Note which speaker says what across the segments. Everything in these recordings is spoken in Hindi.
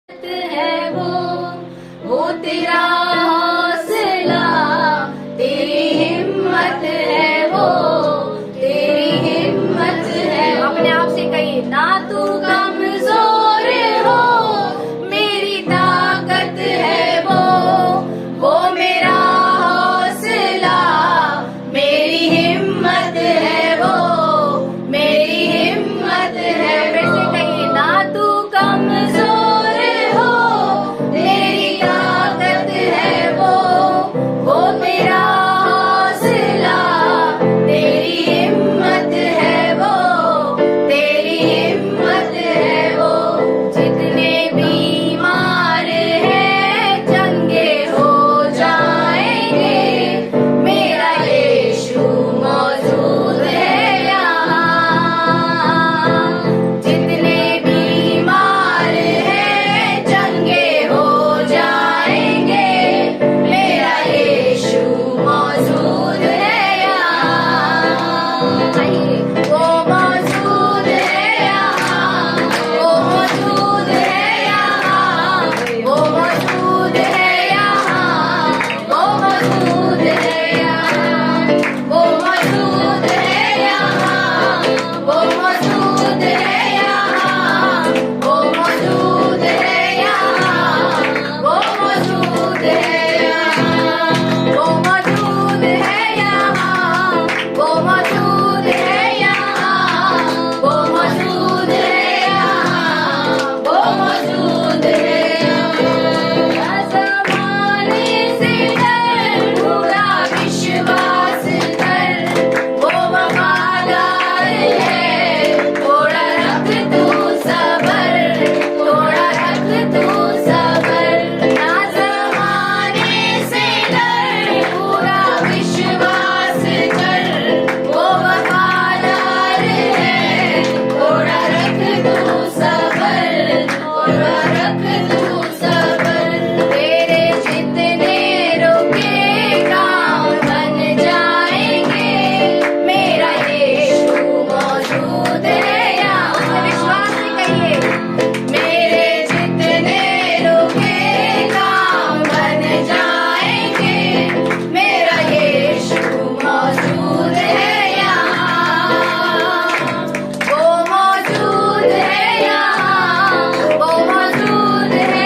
Speaker 1: है वो तेरा हौसला, तेरी हिम्मत है वो, तेरी हिम्मत है। अपने आप से कहिए ना तू कमजोर हो, मेरी ताकत है वो मेरा हौसला, मेरी हिम्मत है वो, मेरी हिम्मत है। फिर से कहिए ना तू कमजोर हो, तेरी ताकत है वो मेरा हौसला, तेरी हिम्मत है वो, तेरी हिम्मत है वो। जितने बीमार हैं चंगे हो जाएंगे, मेरा यीशु मौजूद है यहाँ। जितने बीमार हैं चंगे हो जाएंगे, मेरा यीशु मौजूद है यहाँ। वो मौजूद है यहाँ, वो मौजूद है यहाँ, वो मौजूद है यहाँ, वो मौजूद है यहाँ, वो मौजूद है यहाँ, वो मौजूद है यहाँ, वो मौजूद है यहाँ, वो मौजूद है यहाँ, वो मौजूद है यहाँ, वो मौजूद है यहाँ, वो मौजूद है यहाँ, वो मौजूद है यहाँ। ज़माने से डर, पूरा विश्वास कर, वो वफादार है। थोड़ा रख तू सबर, थोड़ा रख तू सबर। ना ज़माने से डर, पूरा विश्वास कर, वो वफादार है। थोड़ा रख तू सबर, थोड़ा रख तू सबर। तेरे जितने रुके काम बन जाएंगे, मेरा यीशु मौजूद है यहाँ। विश्वास से कहिए, मेरे जितने रुके काम बन जाएंगे, मेरा यीशु मौजूद है यहाँ। वो मौजूद है यहाँ, वो मौजूद है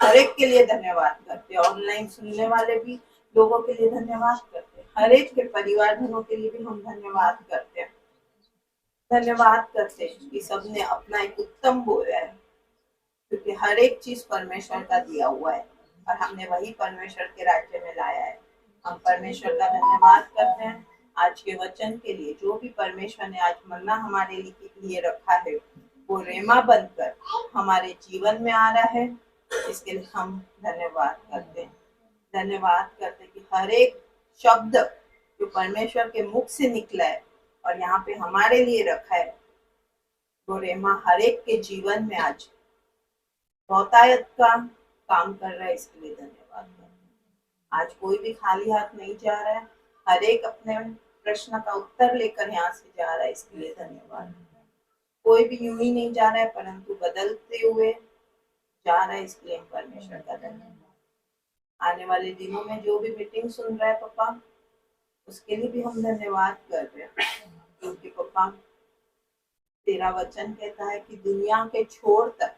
Speaker 2: हर एक के लिए धन्यवाद करते हैं। ऑनलाइन सुनने वाले भी लोगों के लिए धन्यवाद करते हैं। हर एक के परिवारजनों के लिए भी हम धन्यवाद करते हैं। धन्यवाद करते हैं कि सबने अपना एक उत्तम बोया है, क्योंकि हर एक चीज परमेश्वर का दिया हुआ है और हमने वही परमेश्वर के राज्य में लाया है। हम परमेश्वर का धन्यवाद करते हैं आज के वचन के लिए। जो भी परमेश्वर ने आज मन्ना हमारे लिए रखा है वो रेमा बनकर हमारे जीवन में आ रहा है, इसके लिए हम धन्यवाद करते हैं। धन्यवाद करते हैं कि हर एक शब्द जो परमेश्वर के मुख से निकला है और यहाँ पे हमारे लिए रखा है वो रेमा हर एक के जीवन में आज बहुतायत का काम कर रहा है, इसके लिए धन्यवाद करते हैं। आज कोई भी खाली हाथ नहीं जा रहा है, हर एक अपने प्रश्न का उत्तर लेकर यहाँ से जा रहा है, इसके लिए धन्यवाद। कोई भी यूं ही नहीं जा रहा है परंतु बदलते हुए जा रहा है, इसके लिए परमेश्वर का धन्यवाद। आने वाले दिनों में जो भी मीटिंग सुन रहा है पापा, उसके लिए भी हम धन्यवाद कर रहे हैं, क्योंकि पापा तेरा वचन कहता है कि दुनिया के छोर तक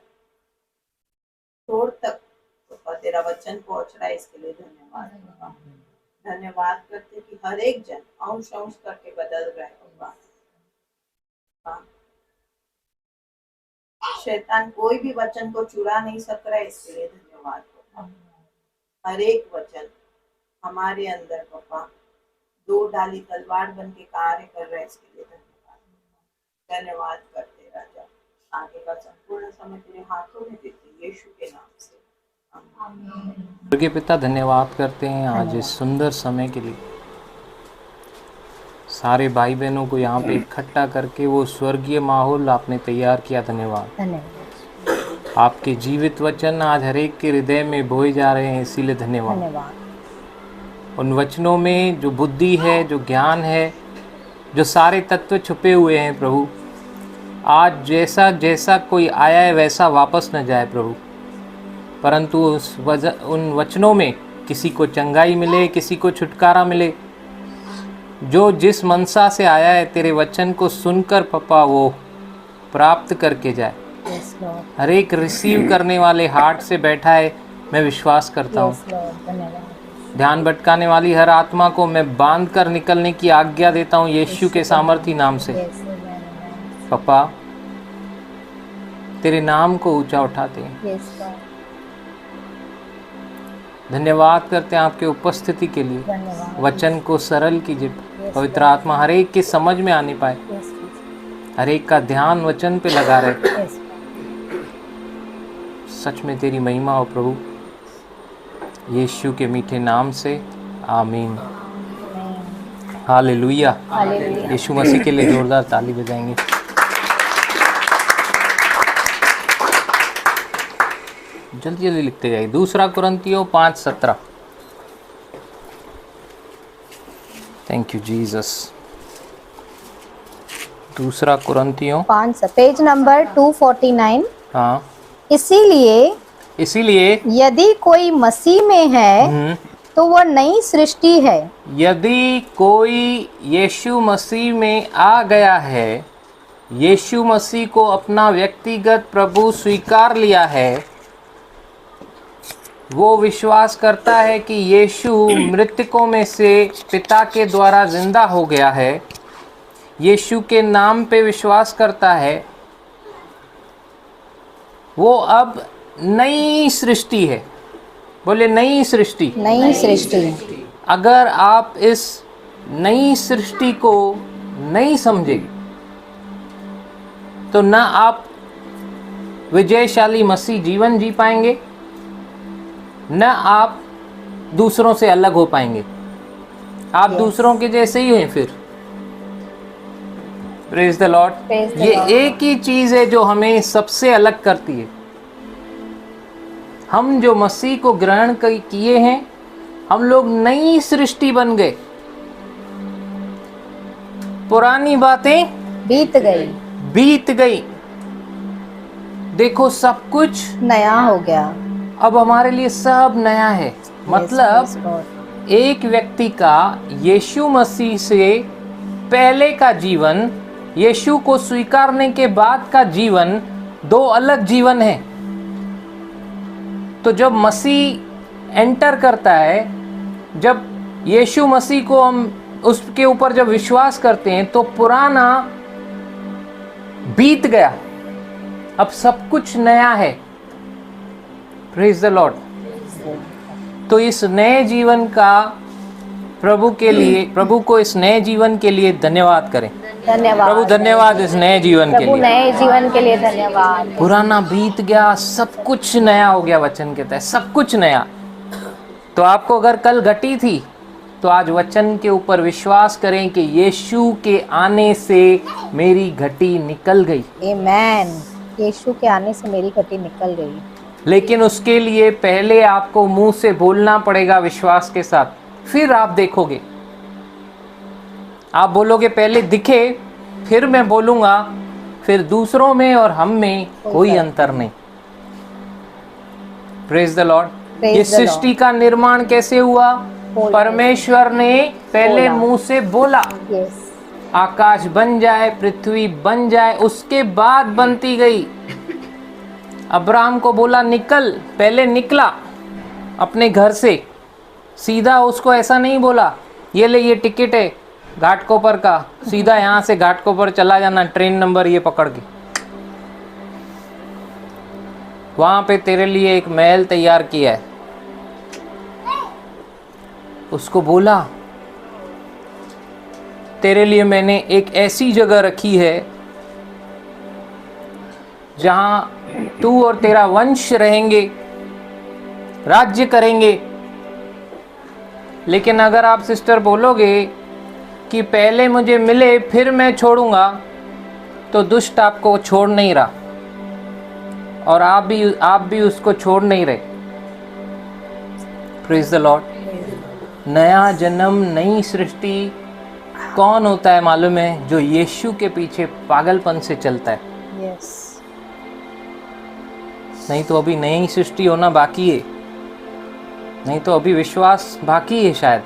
Speaker 2: पापा तेरा वचन पहुंच रहा है, इसके लिए धन्यवाद पापा। धन्यवाद करते कि हर एक जन अंश करके बदल रहा है पापा। शैतान कोई भी वचन को चुरा नहीं सक रहा है, इसके लिए धन्यवाद पापा। हर एक वचन हमारे अंदर पापा दो डाली तलवार बन के कार्य कर रहा है, इसके लिए धन्यवाद। धन्यवाद करते राजा। आगे का संपूर्ण समय तेरे हाथों में देते यीशु के नाम से, आमीन।
Speaker 3: स्वर्गीय पिता, धन्यवाद करते हैं आज इस सुंदर समय के लिए। सारे भाई बहनों को यहाँ पे इकट्ठा करके वो स्वर्गीय माहौल आपने तैयार किया, धन्यवाद। आपके जीवित वचन आज हर एक के हृदय में बोए जा रहे हैं, इसीलिए धन्यवाद। उन वचनों में जो बुद्धि है, जो ज्ञान है, जो सारे तत्व छुपे हुए हैं प्रभु, आज जैसा जैसा कोई आया है वैसा वापस न जाए प्रभु, परंतु उन वचनों में किसी को चंगाई मिले, किसी को छुटकारा मिले। जो जिस मनसा से आया है तेरे वचन को सुनकर पापा वो प्राप्त करके जाए। हर एक रिसीव करने वाले हार्ट से बैठा है, मैं विश्वास करता हूँ। ध्यान भटकाने वाली हर आत्मा को मैं बांध कर निकलने की आज्ञा देता हूँ यीशु के सामर्थी नाम से। पापा तेरे नाम को ऊंचा उठाते हैं, धन्यवाद करते हैं आपके उपस्थिति के लिए। वचन को सरल कीजिए, पवित्र आत्मा हर एक के समझ में आने पाए, हर एक का ध्यान वचन पे लगा रहे। सच में तेरी महिमा हो प्रभु, यीशु के मीठे नाम से, आमीन। हालेलुया। यीशु मसीह के लिए जोरदार ताली बजाएंगे। जल्दी जल्दी लिखते जाइए। दूसरा कुरिन्थियों 5:17। Thank you Jesus. दूसरा कुरिन्थियों
Speaker 4: 5 पेज नंबर 249।
Speaker 3: हाँ,
Speaker 4: इसीलिए यदि कोई मसीह में है तो वह नई सृष्टि है।
Speaker 3: यदि कोई यीशु मसीह में आ गया है, यीशु मसीह को अपना व्यक्तिगत प्रभु स्वीकार लिया है, वो विश्वास करता है कि यीशु मृतकों में से पिता के द्वारा जिंदा हो गया है, यीशु के नाम पे विश्वास करता है, वो अब नई सृष्टि है। बोले नई सृष्टि।
Speaker 4: नई सृष्टि।
Speaker 3: अगर आप इस नई सृष्टि को नहीं समझे तो ना आप विजयशाली मसीह जीवन जी पाएंगे, न आप दूसरों से अलग हो पाएंगे। आप दूसरों के जैसे ही हैं फिर। Praise the Lord. ये एक ही चीज है जो हमें सबसे अलग करती है। हम जो मसीह को ग्रहण किए हैं, हम लोग नई सृष्टि बन गए। पुरानी बातें बीत गई। देखो सब कुछ
Speaker 4: नया हो गया।
Speaker 3: अब हमारे लिए सब नया है। मतलब एक व्यक्ति का यीशु मसीह से पहले का जीवन, यीशु को स्वीकारने के बाद का जीवन, दो अलग जीवन है। तो जब मसीह एंटर करता है, जब यीशु मसीह को हम उसके ऊपर जब विश्वास करते हैं, तो पुराना बीत गया, अब सब कुछ नया है। Praise the Lord. तो इस नए जीवन का प्रभु को इस नए जीवन के लिए धन्यवाद करें।
Speaker 4: धन्यवाद
Speaker 3: प्रभु धन्यवाद इस नए जीवन के
Speaker 4: प्रभु,
Speaker 3: लिए।
Speaker 4: नए जीवन के लिए धन्यवाद।
Speaker 3: पुराना बीत गया, सब कुछ नया हो गया। वचन कहता है सब कुछ नया। तो आपको अगर कल घटी थी, तो आज वचन के ऊपर विश्वास करें कि यीशु के आने से मेरी घटी निकल गई।
Speaker 4: आमेन। यीशु के आने से मेरी घटी निकल गई।
Speaker 3: लेकिन उसके लिए पहले आपको मुंह से बोलना पड़ेगा विश्वास के साथ, फिर आप देखोगे। आप बोलोगे पहले दिखे, फिर मैं बोलूंगा, फिर दूसरों में और हम में कोई अंतर नहीं। Praise the Lord. ये सृष्टि का निर्माण कैसे हुआ? परमेश्वर ने पहले मुंह से बोला, आकाश बन जाए, पृथ्वी बन जाए, उसके बाद बनती गई। अब्राहम को बोला निकल, पहले निकला अपने घर से, सीधा उसको ऐसा नहीं बोला ये ले ये टिकट है घाटकोपर का, सीधा यहाँ से घाटकोपर चला जाना, ट्रेन नंबर ये पकड़ के, वहां पे तेरे लिए एक महल तैयार किया है। उसको बोला तेरे लिए मैंने एक ऐसी जगह रखी है जहां तू और तेरा वंश रहेंगे, राज्य करेंगे। लेकिन अगर आप सिस्टर बोलोगे कि पहले मुझे मिले फिर मैं छोड़ूंगा, तो दुष्ट आपको छोड़ नहीं रहा और आप भी उसको छोड़ नहीं रहे। Praise the Lord. नया जन्म, नई सृष्टि कौन होता है मालूम है? जो यीशु के पीछे पागलपन से चलता है।
Speaker 4: यस।
Speaker 3: नहीं तो अभी नई सृष्टि होना बाकी है, नहीं तो अभी विश्वास बाकी है शायद।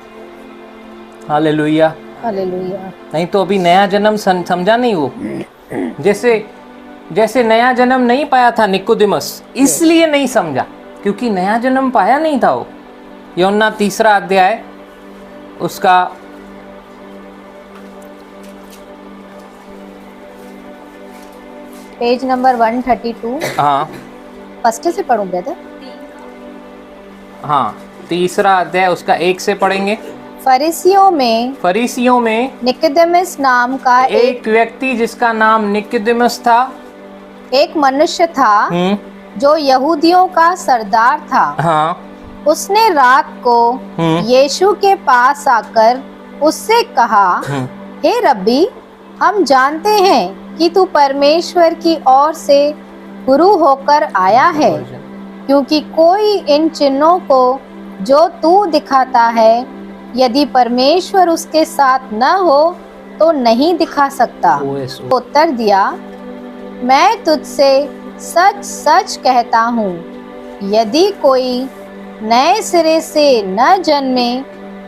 Speaker 3: Hallelujah,
Speaker 4: hallelujah.
Speaker 3: नहीं तो अभी नया जन्म समझा नहीं वो। जैसे नया जन्म नहीं पाया था निकोदेमस, इसलिए नहीं समझा क्योंकि नया जन्म पाया नहीं था वो। यूहन्ना 3 अध्याय उसका
Speaker 4: पेज नंबर 132।
Speaker 3: हाँ
Speaker 4: फर्स्ट से पढ़ूं ब्रदर?
Speaker 3: हाँ, 3 अध्याय उसका 1 से पढ़ेंगे। फरीसियों में
Speaker 4: निकोदेमस नाम का
Speaker 3: एक व्यक्ति जिसका नाम निकोदेमस था,
Speaker 4: एक मनुष्य था जो यहूदियों का सरदार था।
Speaker 3: हाँ,
Speaker 4: उसने रात को यीशु के पास आकर उससे कहा, हे रब्बी, हम जानते हैं कि तू परमेश्वर की ओर से गुरु होकर आया है, क्योंकि कोई इन चिन्हों को जो तू दिखाता है, यदि परमेश्वर उसके साथ न हो तो नहीं दिखा सकता। उत्तर दिया, मैं तुझसे सच सच कहता हूँ, यदि कोई नए सिरे से न जन्मे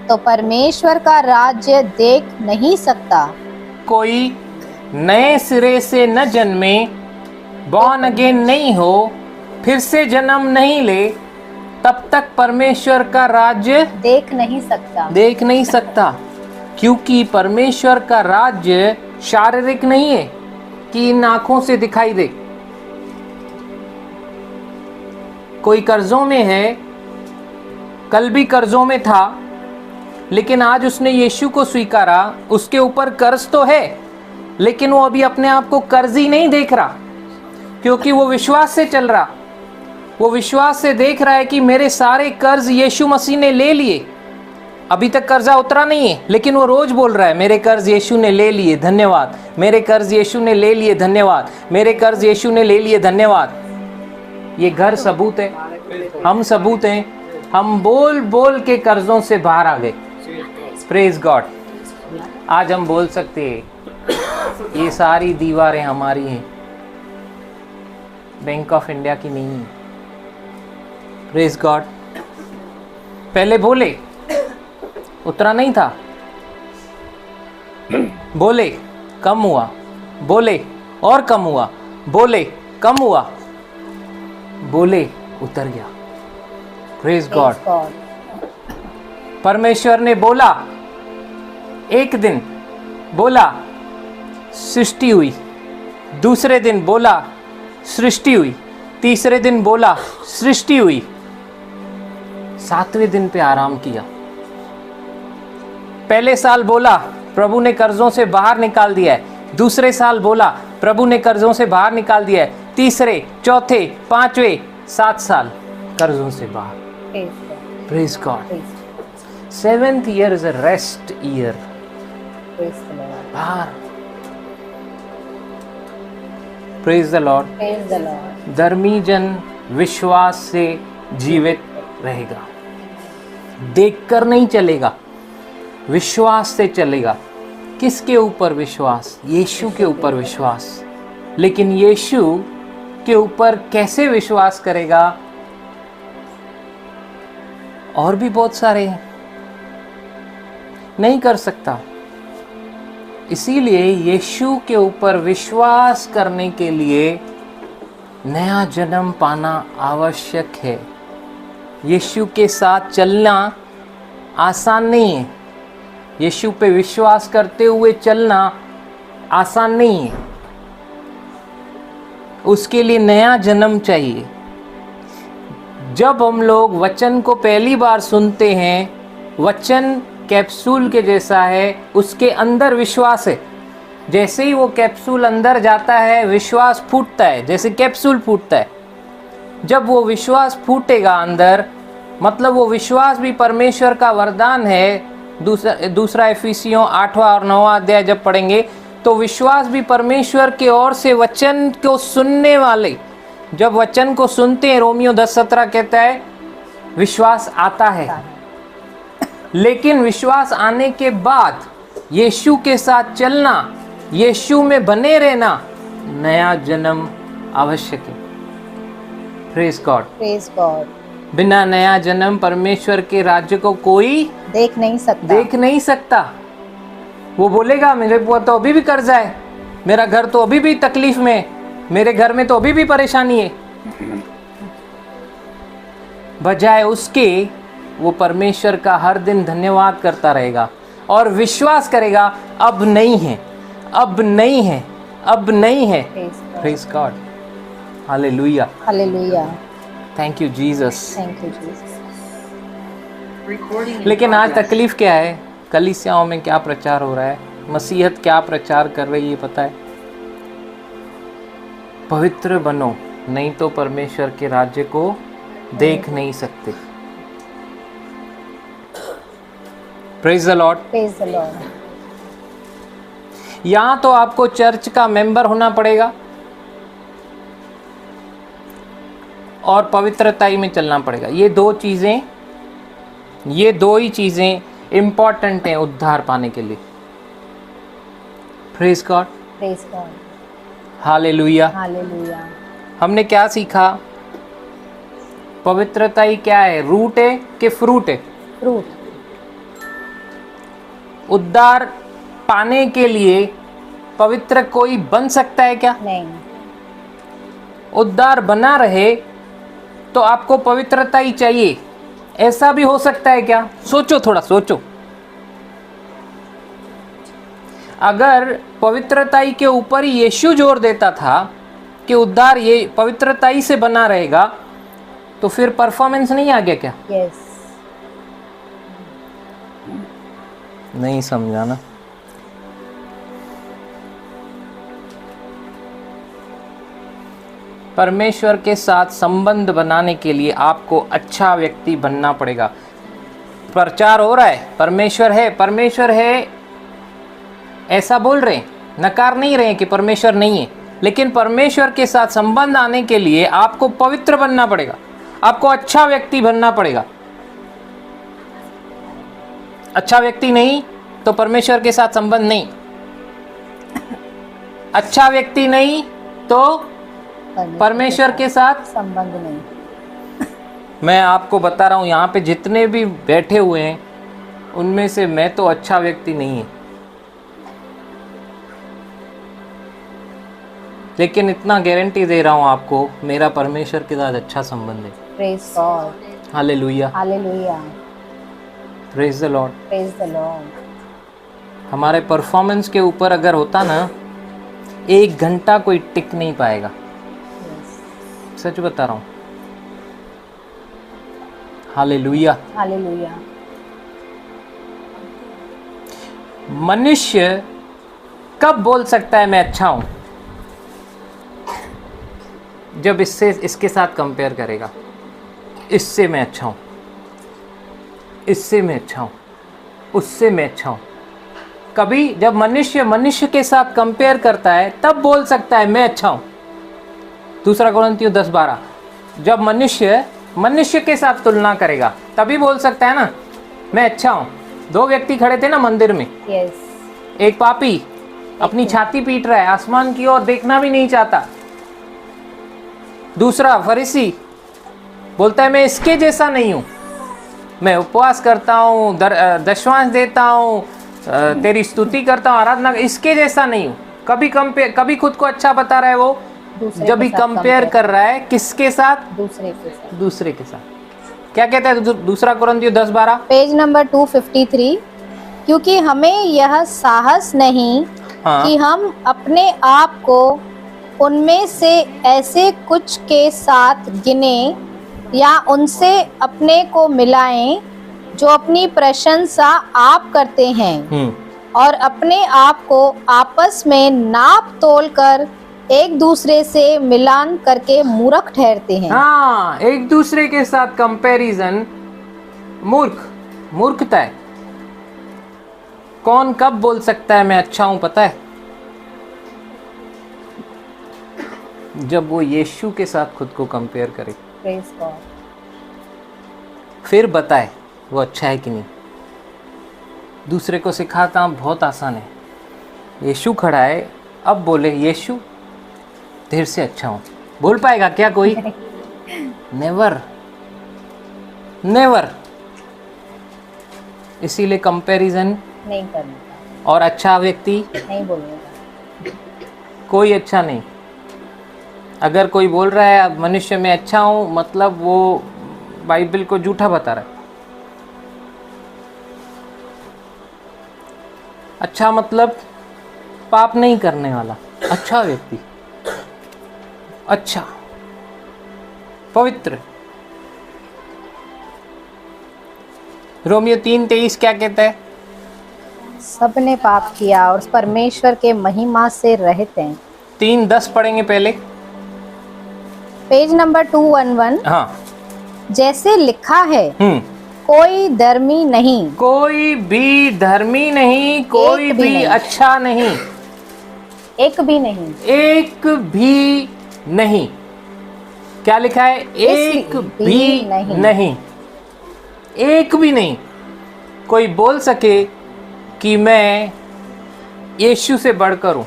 Speaker 4: तो परमेश्वर का राज्य देख नहीं सकता।
Speaker 3: कोई नए सिरे से न जन्मे, बॉर्न अगेन नहीं हो, फिर से जन्म नहीं ले, तब तक परमेश्वर का राज्य
Speaker 4: देख नहीं सकता।
Speaker 3: क्योंकि परमेश्वर का राज्य शारीरिक नहीं है कि इन आंखों से दिखाई दे। कोई कर्जों में है, कल भी कर्जों में था, लेकिन आज उसने यीशु को स्वीकारा। उसके ऊपर कर्ज तो है, लेकिन वो अभी अपने आप को कर्जी नहीं देख रहा, क्योंकि वो विश्वास से चल रहा। वो विश्वास से देख रहा है कि मेरे सारे कर्ज यीशु मसीह ने ले लिए। अभी तक कर्जा उतरा नहीं है, लेकिन वो रोज बोल रहा है, मेरे कर्ज यीशु ने ले लिए, धन्यवाद। मेरे कर्ज यीशु ने ले लिए, धन्यवाद। मेरे कर्ज यीशु ने ले लिए, धन्यवाद। ये घर सबूत है, हम सबूत हैं। हम बोल बोल के कर्जों से बाहर आ गए। Praise God. आज हम बोल सकते हैं ये सारी दीवारें हमारी हैं, बैंक ऑफ इंडिया की नहीं है। Praise God. पहले बोले, उतरा नहीं था, बोले कम हुआ, बोले और कम हुआ, बोले कम हुआ, बोले उतर गया। Praise God.
Speaker 4: Praise God.
Speaker 3: परमेश्वर ने बोला, एक दिन बोला सृष्टि हुई, दूसरे दिन बोला सृष्टि हुई, तीसरे दिन बोला सृष्टि हुई, सातवें दिन पे आराम किया। पहले साल बोला प्रभु ने कर्जों से बाहर निकाल दिया है, दूसरे साल बोला प्रभु ने कर्जों से बाहर निकाल दिया है, तीसरे, चौथे, पांचवे, 7 साल कर्जों से बाहर।
Speaker 4: Praise God.
Speaker 3: Praise God.
Speaker 4: Praise God.
Speaker 3: 7th year is a rest year।
Speaker 4: Praise the Lord.
Speaker 3: बाहर। Praise the Lord.
Speaker 4: Praise the Lord.
Speaker 3: धर्मी जन विश्वास से जीवित रहेगा, देखकर नहीं चलेगा, विश्वास से चलेगा। किसके ऊपर विश्वास? यीशु के ऊपर विश्वास। लेकिन यीशु के ऊपर कैसे विश्वास करेगा? और भी बहुत सारे हैं, नहीं कर सकता। इसीलिए यीशु के ऊपर विश्वास करने के लिए नया जन्म पाना आवश्यक है। यीशु के साथ चलना आसान नहीं है। यीशु पे विश्वास करते हुए चलना आसान नहीं है। उसके लिए नया जन्म चाहिए। जब हम लोग वचन को पहली बार सुनते हैं, वचन कैप्सूल के जैसा है, उसके अंदर विश्वास है। जैसे ही वो कैप्सूल अंदर जाता है, विश्वास फूटता है, जैसे कैप्सूल फूटता है। जब वो विश्वास फूटेगा अंदर, मतलब वो विश्वास भी परमेश्वर का वरदान है। दूसरा इफिसियों 8वां और 9वां अध्याय जब पढ़ेंगे तो विश्वास भी परमेश्वर की ओर से वचन को सुनने वाले, जब वचन को सुनते हैं, रोमियो 10:17 कहता है विश्वास आता है। लेकिन विश्वास आने के बाद यीशु के साथ चलना, यीशु में बने रहना, नया जन्म आवश्यक है। Praise God.
Speaker 4: Praise God.
Speaker 3: बिना नया जन्म परमेश्वर के राज्य को कोई
Speaker 4: देख नहीं सकता। वो बोलेगा मेरे पास तो अभी भी कर्जा है, मेरा घर तो अभी भी तकलीफ में, मेरे घर में तो अभी भी परेशानी है। बजाय उसके वो परमेश्वर का हर दिन धन्यवाद करता रहेगा और विश्वास करेगा अब नहीं है, अब नहीं है, अब नहीं है। Praise God. Hallelujah. Hallelujah.
Speaker 3: Thank you Jesus.
Speaker 4: Thank you, Jesus.
Speaker 3: लेकिन आज तकलीफ क्या है? कलीसियाओं में क्या प्रचार हो रहा है? मसीहत क्या प्रचार कर रही है पता है? पवित्र बनो, नहीं तो परमेश्वर के राज्य को देख नहीं सकते। Praise the Lord.
Speaker 4: Praise the Lord.
Speaker 3: यहाँ तो आपको चर्च का मेंबर होना पड़ेगा और पवित्रता में चलना पड़ेगा। ये दो ही चीजें इंपॉर्टेंट हैं उद्धार पाने के लिए। Praise God.
Speaker 4: Praise God.
Speaker 3: Hallelujah.
Speaker 4: Hallelujah.
Speaker 3: हमने क्या सीखा? पवित्रता ही क्या है? रूट है कि फ्रूट है?
Speaker 4: Fruit.
Speaker 3: उद्धार पाने के लिए पवित्र कोई बन सकता है क्या?
Speaker 4: नहीं।
Speaker 3: उद्धार बना रहे तो आपको पवित्रता ही चाहिए, ऐसा भी हो सकता है क्या? सोचो, थोड़ा सोचो। अगर पवित्रता के ऊपर ही यीशु जोर देता था कि उद्धार ये पवित्रता से बना रहेगा, तो फिर परफॉर्मेंस नहीं आ गया क्या?
Speaker 4: Yes.
Speaker 3: नहीं समझा ना? परमेश्वर के साथ संबंध बनाने के लिए आपको अच्छा व्यक्ति बनना पड़ेगा। प्रचार हो रहा है परमेश्वर है ऐसा बोल रहे हैं, नकार नहीं रहे कि परमेश्वर नहीं है, लेकिन परमेश्वर के साथ संबंध आने के लिए आपको पवित्र बनना पड़ेगा, आपको अच्छा व्यक्ति बनना पड़ेगा। अच्छा व्यक्ति नहीं तो परमेश्वर के साथ संबंध नहीं, अच्छा व्यक्ति नहीं तो परमेश्वर के साथ
Speaker 4: संबंध नहीं।
Speaker 3: मैं आपको बता रहा हूं, यहाँ पे जितने भी बैठे हुए हैं उनमें से मैं तो अच्छा व्यक्ति नहीं है, लेकिन इतना गारंटी दे रहा हूं आपको, मेरा परमेश्वर के साथ अच्छा संबंध है।
Speaker 4: Praise God.
Speaker 3: Hallelujah,
Speaker 4: hallelujah,
Speaker 3: praise the Lord.
Speaker 4: Praise the Lord.
Speaker 3: हमारे परफॉर्मेंस के ऊपर अगर होता ना, 1 घंटा कोई टिक नहीं पाएगा। सच बता रहा हूँ। हालेलुया।
Speaker 4: हालेलुया।
Speaker 3: मनुष्य कब बोल सकता है मैं अच्छा हूं? जब इसके साथ कंपेयर करेगा, इससे मैं अच्छा हूं, इससे मैं अच्छा हूं, उससे मैं अच्छा हूं। कभी जब मनुष्य के साथ कंपेयर करता है तब बोल सकता है मैं अच्छा हूं। 2 कोरिन्थियों 10:12। जब मनुष्य के साथ तुलना करेगा तभी बोल सकता है ना मैं अच्छा हूं। 2 व्यक्ति खड़े थे ना मंदिर में।
Speaker 4: यस।
Speaker 3: एक पापी अपनी छाती पीट रहा है, आसमान की ओर देखना भी नहीं चाहता। दूसरा फरीसी बोलता है मैं इसके जैसा नहीं हूं, मैं उपवास करता हूं, दशवांश देता हूं, तेरी स्तुति करता हूं, आराधना, इसके जैसा नहीं हूं। कभी खुद को अच्छा बता रहा है वो जब भी कंपेयर कर रहा है किसके साथ? दूसरे के साथ। क्या कहता है 2 कोरिन्थियों 10:12?
Speaker 4: Page number 253। क्योंकि हमें यह साहस नहीं कि हम अपने आप को उनमें से ऐसे कुछ के साथ गिने या उनसे अपने को मिलाएं जो अपनी प्रशंसा आप करते हैं और अपने आप को आपस में नाप तोल कर एक दूसरे से मिलान करके मूर्ख ठहरते हैं।
Speaker 3: हाँ, एक दूसरे के साथ कंपैरिजन मूर्खता है। कौन कब बोल सकता है मैं अच्छा हूं पता है? जब वो यीशु के साथ खुद को कंपेयर करे,
Speaker 4: प्रेज गॉड,
Speaker 3: फिर बताए वो अच्छा है कि नहीं। दूसरे को सिखाता बहुत आसान है। यीशु खड़ा है, अब बोले यीशु तेरे से अच्छा हूं, बोल पाएगा क्या कोई? नेवर। इसीलिए कंपैरिजन
Speaker 4: नहीं करना
Speaker 3: और अच्छा व्यक्ति
Speaker 4: नहीं बोलने
Speaker 3: कोई अच्छा नहीं। अगर कोई बोल रहा है मनुष्य में अच्छा हूं, मतलब वो बाइबल को झूठा बता रहा है। अच्छा मतलब पाप नहीं करने वाला अच्छा व्यक्ति, अच्छा पवित्र। रोमियो 3:23 क्या कहता है?
Speaker 4: सबने पाप किया और परमेश्वर के महिमा से रहित हैं।
Speaker 3: 3:10 पढ़ेंगे पहले।
Speaker 4: Page number 211।
Speaker 3: हाँ।
Speaker 4: जैसे लिखा है कोई धर्मी नहीं,
Speaker 3: कोई भी धर्मी नहीं, कोई भी
Speaker 4: नहीं,
Speaker 3: अच्छा नहीं,
Speaker 4: एक भी नहीं,
Speaker 3: एक भी नहीं। क्या लिखा है? एक भी नहीं, एक भी नहीं। कोई बोल सके कि मैं यीशु से बढ़कर हूं।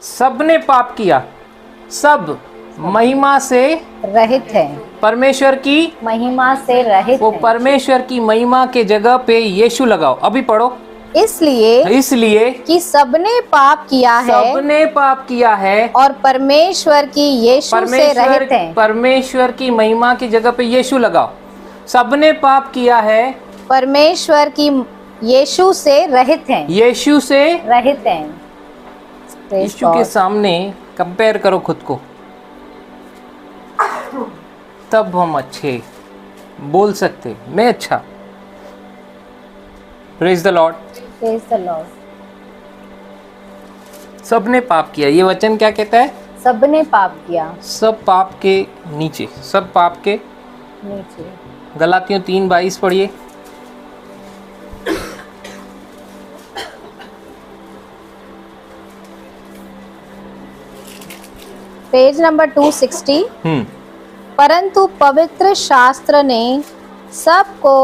Speaker 3: सबने पाप किया, सब महिमा से
Speaker 4: रहित है,
Speaker 3: परमेश्वर की
Speaker 4: महिमा से रहित
Speaker 3: वो
Speaker 4: है।
Speaker 3: परमेश्वर की महिमा के जगह पे यीशु लगाओ। अभी पढ़ो। इसलिए
Speaker 4: कि सबने पाप किया है,
Speaker 3: सबने पाप किया है
Speaker 4: और परमेश्वर की यीशु से रहित है।
Speaker 3: परमेश्वर की महिमा की जगह पे यीशु लगाओ। सबने पाप किया है,
Speaker 4: परमेश्वर की यीशु से रहित हैं,
Speaker 3: यीशु से
Speaker 4: रहित हैं।
Speaker 3: यीशु के सामने कंपेयर करो खुद को, तब हम अच्छे बोल सकते मैं अच्छा। Praise the Lord.
Speaker 4: Praise the Lord.
Speaker 3: सबने पाप किया, ये वचन क्या कहता है?
Speaker 4: सबने पाप किया,
Speaker 3: सब पाप के नीचे, सब पाप के
Speaker 4: नीचे।
Speaker 3: गलातियों 3:22 पढ़िए।
Speaker 4: Page number 260। परंतु पवित्र शास्त्र ने सबको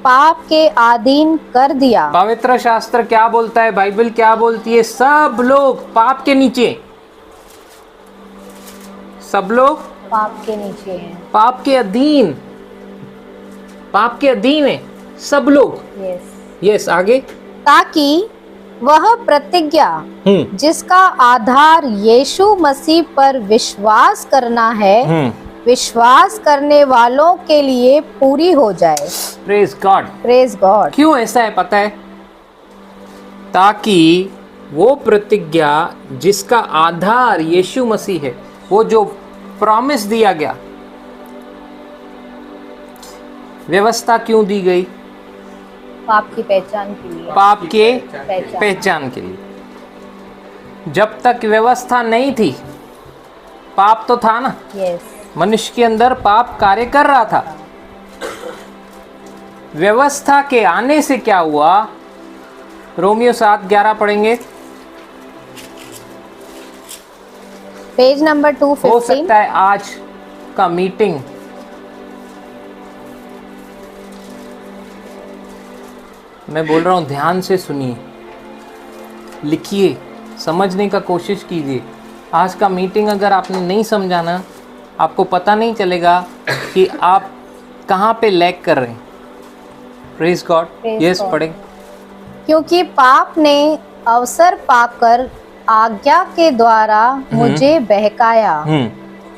Speaker 4: पाप के अधीन कर दिया।
Speaker 3: पवित्र शास्त्र क्या बोलता है? बाइबल क्या बोलती है? सब लोग पाप के नीचे, सब लोग
Speaker 4: पाप के नीचे हैं,
Speaker 3: पाप के अधीन, पाप के अधीन है सब लोग। यस आगे।
Speaker 4: ताकि वह प्रतिज्ञा जिसका आधार यीशु मसीह पर विश्वास करना है विश्वास करने वालों के लिए पूरी हो जाए।
Speaker 3: Praise God.
Speaker 4: Praise God.
Speaker 3: क्यों ऐसा है पता है? ताकि वो प्रतिज्ञा जिसका आधार यीशु मसीह है, वो जो प्रॉमिस दिया गया, व्यवस्था क्यों दी गई?
Speaker 4: पाप की पहचान के लिए।
Speaker 3: पाप के पहचान के लिए। जब तक व्यवस्था नहीं थी, पाप तो था ना,
Speaker 4: यस।
Speaker 3: मनुष्य के अंदर पाप कार्य कर रहा था। व्यवस्था के आने से क्या हुआ? रोमियो 7:11 पढ़ेंगे।
Speaker 4: पेज नंबर
Speaker 3: हो
Speaker 4: 215।
Speaker 3: सकता है आज का मीटिंग मैं बोल रहा हूं, ध्यान से सुनिए, लिखिए, समझने का कोशिश कीजिए। आज का मीटिंग अगर आपने नहीं समझा ना, आपको पता नहीं चलेगा कि आप कहाँ पे लैग कर रहे हैं। Praise God. यस, पढ़ें।
Speaker 4: क्योंकि पाप ने अवसर पाकर आज्ञा के द्वारा मुझे बहकाया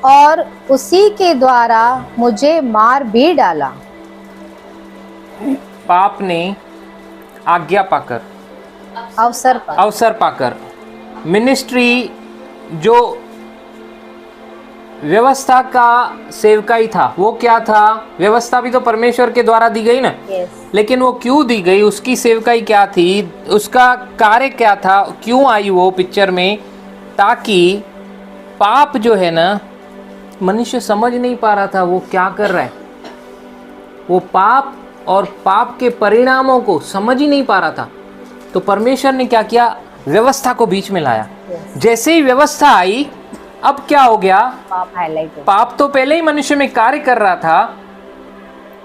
Speaker 4: और उसी के द्वारा मुझे मार भी डाला।
Speaker 3: पाप ने आज्ञा पाकर, अवसर पाकर, मिनिस्ट्री जो व्यवस्था का सेवकाई था, वो क्या था? व्यवस्था भी तो परमेश्वर के द्वारा दी गई ना। लेकिन वो क्यों दी गई? उसकी सेवकाई क्या थी? उसका कार्य क्या था? क्यों आई वो पिक्चर में? ताकि पाप जो है ना, मनुष्य समझ नहीं पा रहा था वो क्या कर रहा है। वो पाप और पाप के परिणामों को समझ ही नहीं पा रहा था। तो परमेश्वर ने क्या किया? व्यवस्था को बीच में लाया। जैसे ही व्यवस्था आई, अब क्या हो गया?
Speaker 4: पाप हाईलाइट।
Speaker 3: पाप तो पहले ही मनुष्य में कार्य कर रहा था।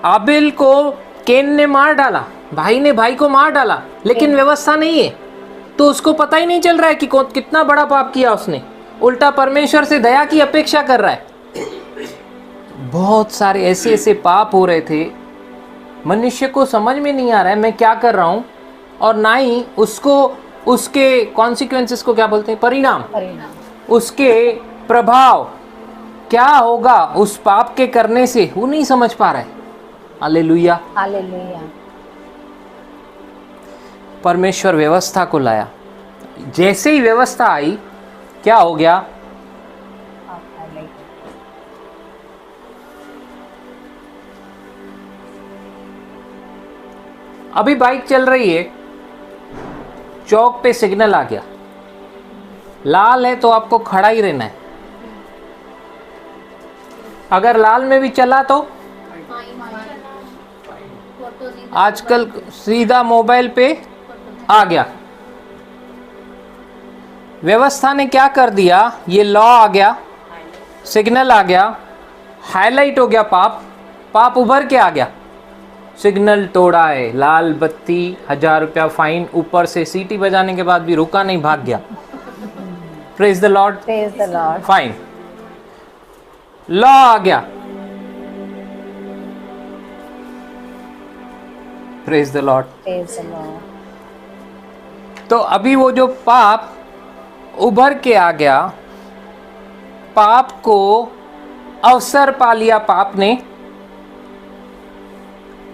Speaker 3: आबिल को केन ने मार डाला, भाई ने भाई को मार डाला, लेकिन व्यवस्था नहीं है, तो उसको पता ही नहीं चल रहा है कि कितना बड़ा पाप किया उसने। उल्टा परमेश्वर से दया की अपेक्षा कर रहा है। बहुत सारे ऐसे ऐसे पाप हो रहे थे, मनुष्य को समझ में नहीं आ रहा है मैं क्या कर रहा हूं, और ना ही उसको उसके कॉन्सिक्वेंसेस को क्या बोलते हैं, परिणाम, उसके प्रभाव क्या होगा उस पाप के करने से, वो नहीं समझ पा रहा है। Hallelujah,
Speaker 4: hallelujah.
Speaker 3: परमेश्वर व्यवस्था को लाया। जैसे ही व्यवस्था आई, क्या हो गया? अभी बाइक चल रही है, चौक पे सिग्नल आ गया, लाल है तो आपको खड़ा ही रहना है। अगर लाल में भी चला तो आजकल सीधा मोबाइल पे आ गया। व्यवस्था ने क्या कर दिया? ये लॉ आ गया, सिग्नल आ गया, हाईलाइट हो गया पाप, पाप उभर के आ गया। सिग्नल तोड़ा है, लाल बत्ती, 1000 रुपया फाइन, ऊपर से सीटी बजाने के बाद भी रुका नहीं, भाग गया। Praise the Lord,
Speaker 4: praise the Lord.
Speaker 3: Fine, law आ गया। Praise the Lord,
Speaker 4: praise the Lord.
Speaker 3: तो अभी वो जो पाप उभर के आ गया, पाप को अवसर पा लिया पाप ने।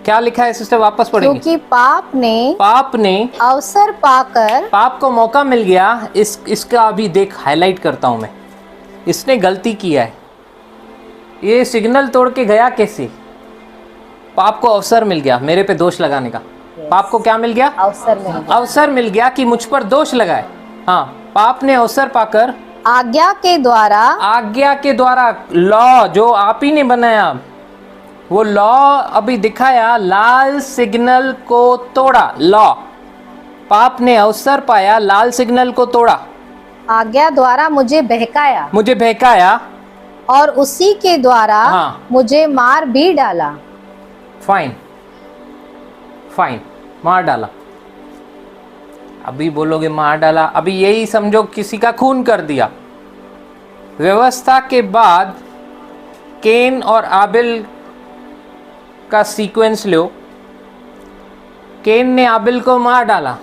Speaker 3: क्या लिखा है सिस्टर, वापस पढ़ेंगे।
Speaker 4: क्योंकि पाप ने अवसर पाकर,
Speaker 3: पाप को मौका मिल गया। इसका अभी देख, हाईलाइट करता हूं मैं। इसने गलती किया है, ये सिग्नल तोड़ के गया कैसे? पाप को अवसर मिल गया मेरे पे दोष लगाने का। पाप को क्या मिल गया? अवसर मिल गया कि मुझ पर दोष लगाए। हाँ, पाप ने अवसर पाकर
Speaker 4: आज्ञा के द्वारा,
Speaker 3: लॉ जो आप ही ने बनाया, वो लॉ अभी दिखाया, लाल सिग्नल को तोड़ा। लॉ, पाप ने अवसर पाया, लाल सिग्नल को तोड़ा,
Speaker 4: आज्ञा द्वारा मुझे बहकाया और उसी के द्वारा मुझे मार भी डाला।
Speaker 3: फाइन, मार डाला। अभी बोलोगे मार डाला, अभी यही समझो किसी का खून कर दिया। व्यवस्था के बाद केन और आबिल का सीक्वेंस लो। केन ने आबिल को मार डाला,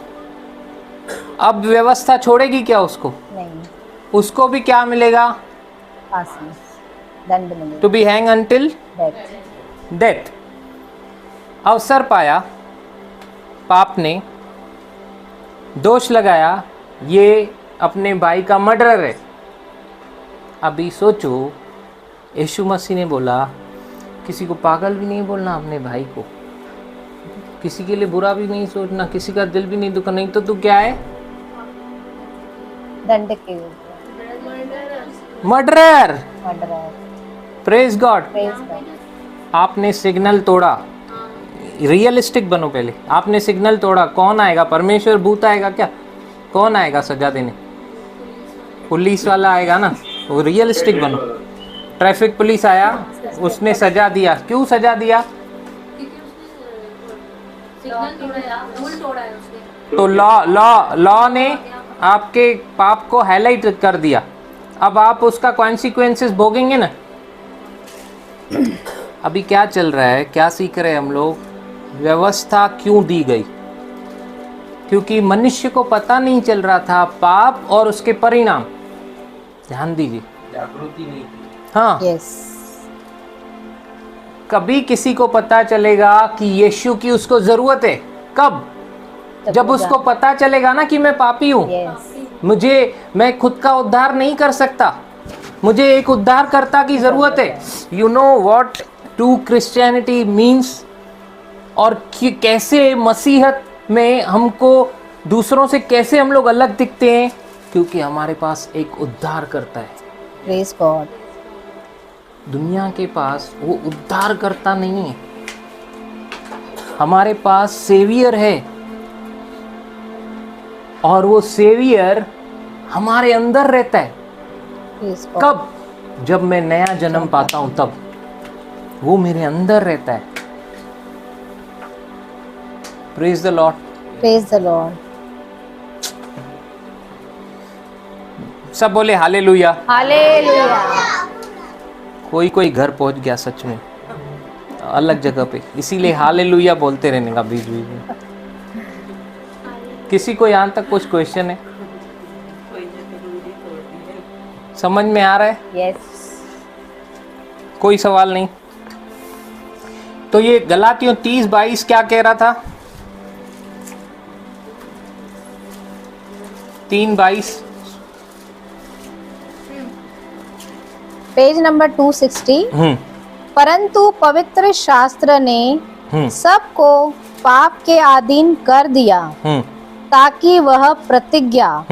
Speaker 3: अब व्यवस्था छोड़ेगी क्या उसको?
Speaker 4: नहीं।
Speaker 3: उसको भी क्या मिलेगा?
Speaker 4: दंड मिलेगा,
Speaker 3: to be hang until
Speaker 4: death.
Speaker 3: Death. अवसर पाया, पाप ने दोष लगाया, ये अपने भाई का मर्डरर है। अभी सोचो, यीशु मसीह ने बोला किसी को पागल भी नहीं बोलना, अपने भाई को किसी के लिए बुरा भी नहीं सोचना, किसी का दिल भी नहीं दुखा, नहीं तो तू क्या है?
Speaker 4: दंड के
Speaker 3: murderer.
Speaker 4: Murderer.
Speaker 3: Praise God.
Speaker 4: Praise God.
Speaker 3: आपने सिग्नल तोड़ा। रियलिस्टिक बनो पहले। आपने सिग्नल तोड़ा, कौन आएगा? परमेश्वर भूत आएगा क्या? कौन आएगा सजा देने? पुलिस वाला आएगा ना। वो रियलिस्टिक बनो। ट्रैफिक पुलिस आया, उसने सजा दिया। क्यों सजा दिया? तो लॉ ने आपके पाप को हाईलाइट कर दिया। अब आप उसका कॉन्सिक्वेंसेस भोगेंगे ना। अभी क्या चल रहा है, क्या सीख रहे हैं हम लोग? व्यवस्था क्यों दी गई? क्योंकि मनुष्य को पता नहीं चल रहा था पाप और उसके परिणाम। ध्यान दीजिए,
Speaker 5: जागृति नहीं थी।
Speaker 3: हाँ।
Speaker 4: यस।
Speaker 3: कभी किसी को पता चलेगा कि यीशु की उसको जरूरत है? कब? जब उसको पता चलेगा ना कि मैं पापी हूँ, मैं खुद का उद्धार नहीं कर सकता, मुझे एक उद्धारकर्ता की जरूरत है। You know what true Christianity means, और कैसे मसीहत में हमको दूसरों से कैसे हम लोग अलग दिखते हैं, क्योंकि हमारे पास एक उद्धारकर्ता है।
Speaker 4: Praise God.
Speaker 3: दुनिया के पास वो उद्धारकर्ता नहीं है, हमारे पास सेवियर है, और वो सेवियर हमारे अंदर रहता है। कब? जब मैं नया जन्म पाता हूं, तब वो मेरे अंदर रहता है। Praise the Lord.
Speaker 4: Praise the Lord.
Speaker 3: सब बोले हालेलुया।
Speaker 4: हालेलुया।
Speaker 3: कोई घर पहुंच गया सच में, अलग जगह पे, इसीलिए हालेलुया बोलते रहने का बीच बीच में। किसी को यहाँ तक कुछ क्वेश्चन है? समझ में आ रहा है?
Speaker 4: यस।
Speaker 3: कोई सवाल नहीं? तो ये गलातियों 30:22 क्या कह रहा था? 3:22।
Speaker 4: Page number 260। परंतु पवित्र शास्त्र ने सबको पाप के अधीन कर दिया, ताकि वह प्रतिज्ञा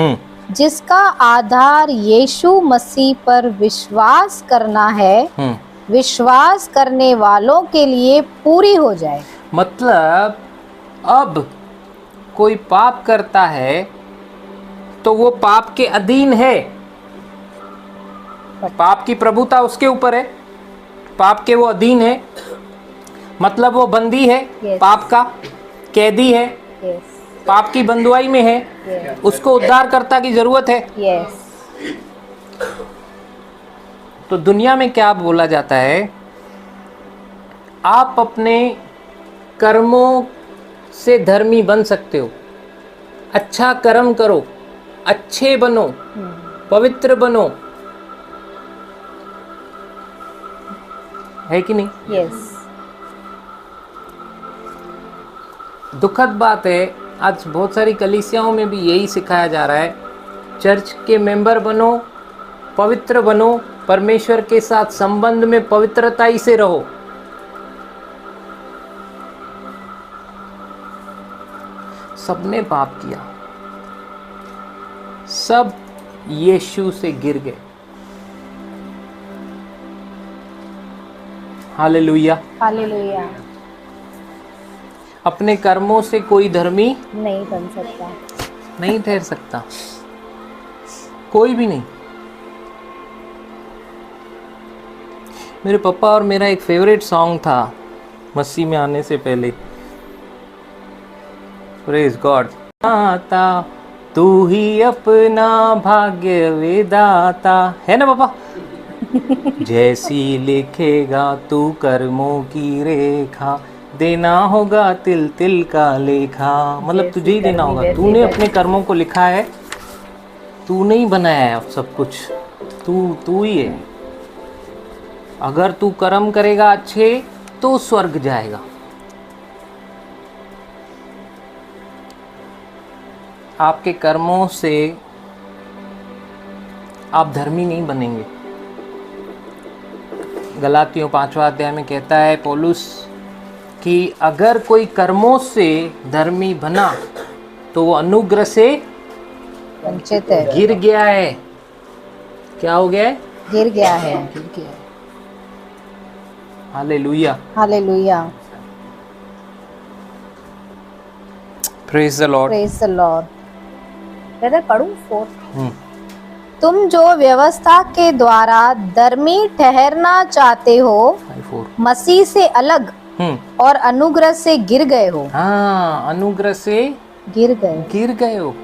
Speaker 4: जिसका आधार यीशु मसीह पर विश्वास करना है, विश्वास करने वालों के लिए पूरी हो जाए।
Speaker 3: मतलब अब कोई पाप करता है तो वो पाप के अधीन है, पाप की प्रभुता उसके ऊपर है, पाप के वो अधीन है, मतलब वो बंदी है।
Speaker 4: Yes.
Speaker 3: पाप का कैदी है।
Speaker 4: यस।
Speaker 3: पाप की बंदुआई में है।
Speaker 4: Yes.
Speaker 3: उसको उद्धारकर्ता की जरूरत है।
Speaker 4: यस।
Speaker 3: तो दुनिया में क्या बोला जाता है? आप अपने कर्मों से धर्मी बन सकते हो, अच्छा कर्म करो, अच्छे बनो, पवित्र बनो, है कि नहीं?
Speaker 4: यस।
Speaker 3: दुखद बात है, आज बहुत सारी कलीसियाओं में भी यही सिखाया जा रहा है। चर्च के मेंबर बनो, पवित्र बनो, परमेश्वर के साथ संबंध में पवित्रता ही से रहो। सबने पाप किया, सब यीशु से गिर गए। हालेलुया।
Speaker 4: हालेलुया।
Speaker 3: अपने कर्मों से कोई धर्मी
Speaker 4: नहीं बन सकता,
Speaker 3: नहीं ठहर सकता, कोई भी नहीं। मेरे पापा और मेरा एक फेवरेट सॉन्ग था मसीह में आने से पहले। Praise God. आता तू ही अपना भाग्य विधाता, है ना पापा? जैसी लिखेगा तू कर्मों की रेखा, देना होगा तिल तिल का लेखा। मतलब तुझे ही देना होगा, तूने अपने कर्मों को लिखा है, तू नहीं बनाया है सब कुछ, तू ही है। अगर तू कर्म करेगा अच्छे तो स्वर्ग जाएगा। आपके कर्मों से आप धर्मी नहीं बनेंगे। गलातियों 5वां अध्याय में कहता है पौलुस कि अगर कोई कर्मों से धर्मी बना तो वो अनुग्रह से
Speaker 4: वंचित है,
Speaker 3: गिर गया है। क्या हो गया है?
Speaker 4: गिर गया है।
Speaker 3: गिर गया है। Hallelujah,
Speaker 4: hallelujah,
Speaker 3: praise the Lord.
Speaker 4: Praise the Lord. Brother पढ़ूं 4। तुम जो व्यवस्था के द्वारा धर्मी ठहरना चाहते हो
Speaker 3: 5:4।
Speaker 4: मसीह से अलग और अनुग्रह से गिर गए हो।
Speaker 3: हाँ, अनुग्रह से
Speaker 4: गिर गए
Speaker 3: हो।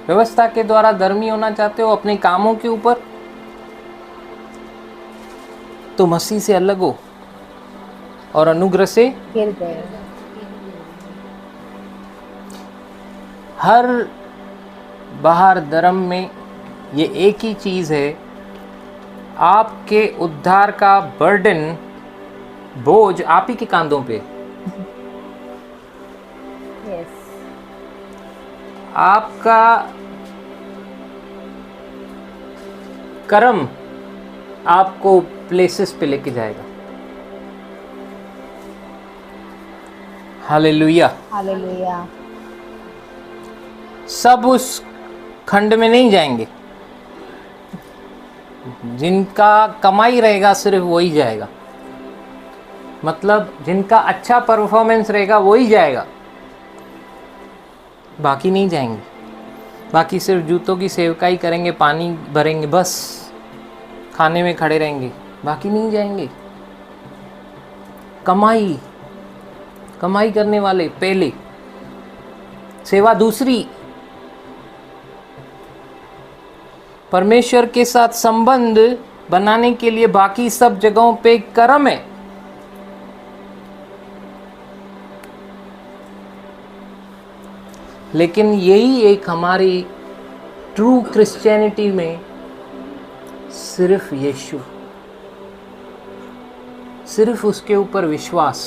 Speaker 3: व्यवस्था के द्वारा धर्मी होना चाहते हो अपने कामों के ऊपर, तो मसीह से अलग हो और अनुग्रह से
Speaker 4: गिर गए।
Speaker 3: हर बाहर धर्म में ये एक ही चीज है, आपके उद्धार का बर्डन, बोझ आप ही के कांधों पे।
Speaker 4: यस,
Speaker 3: आपका कर्म आपको प्लेसेस पे लेके जाएगा। हालेलुया।
Speaker 4: हालेलुया।
Speaker 3: सब उस खंड में नहीं जाएंगे, जिनका कमाई रहेगा सिर्फ वही जाएगा। मतलब जिनका अच्छा परफॉर्मेंस रहेगा वही जाएगा, बाकी नहीं जाएंगे। बाकी सिर्फ जूतों की सेवकाई करेंगे, पानी भरेंगे, बस खाने में खड़े रहेंगे, बाकी नहीं जाएंगे। कमाई करने वाले पहले, सेवा दूसरी। परमेश्वर के साथ संबंध बनाने के लिए बाकी सब जगहों पे कर्म है। लेकिन यही एक हमारी ट्रू क्रिश्चियनिटी में सिर्फ यीशु, सिर्फ उसके ऊपर विश्वास,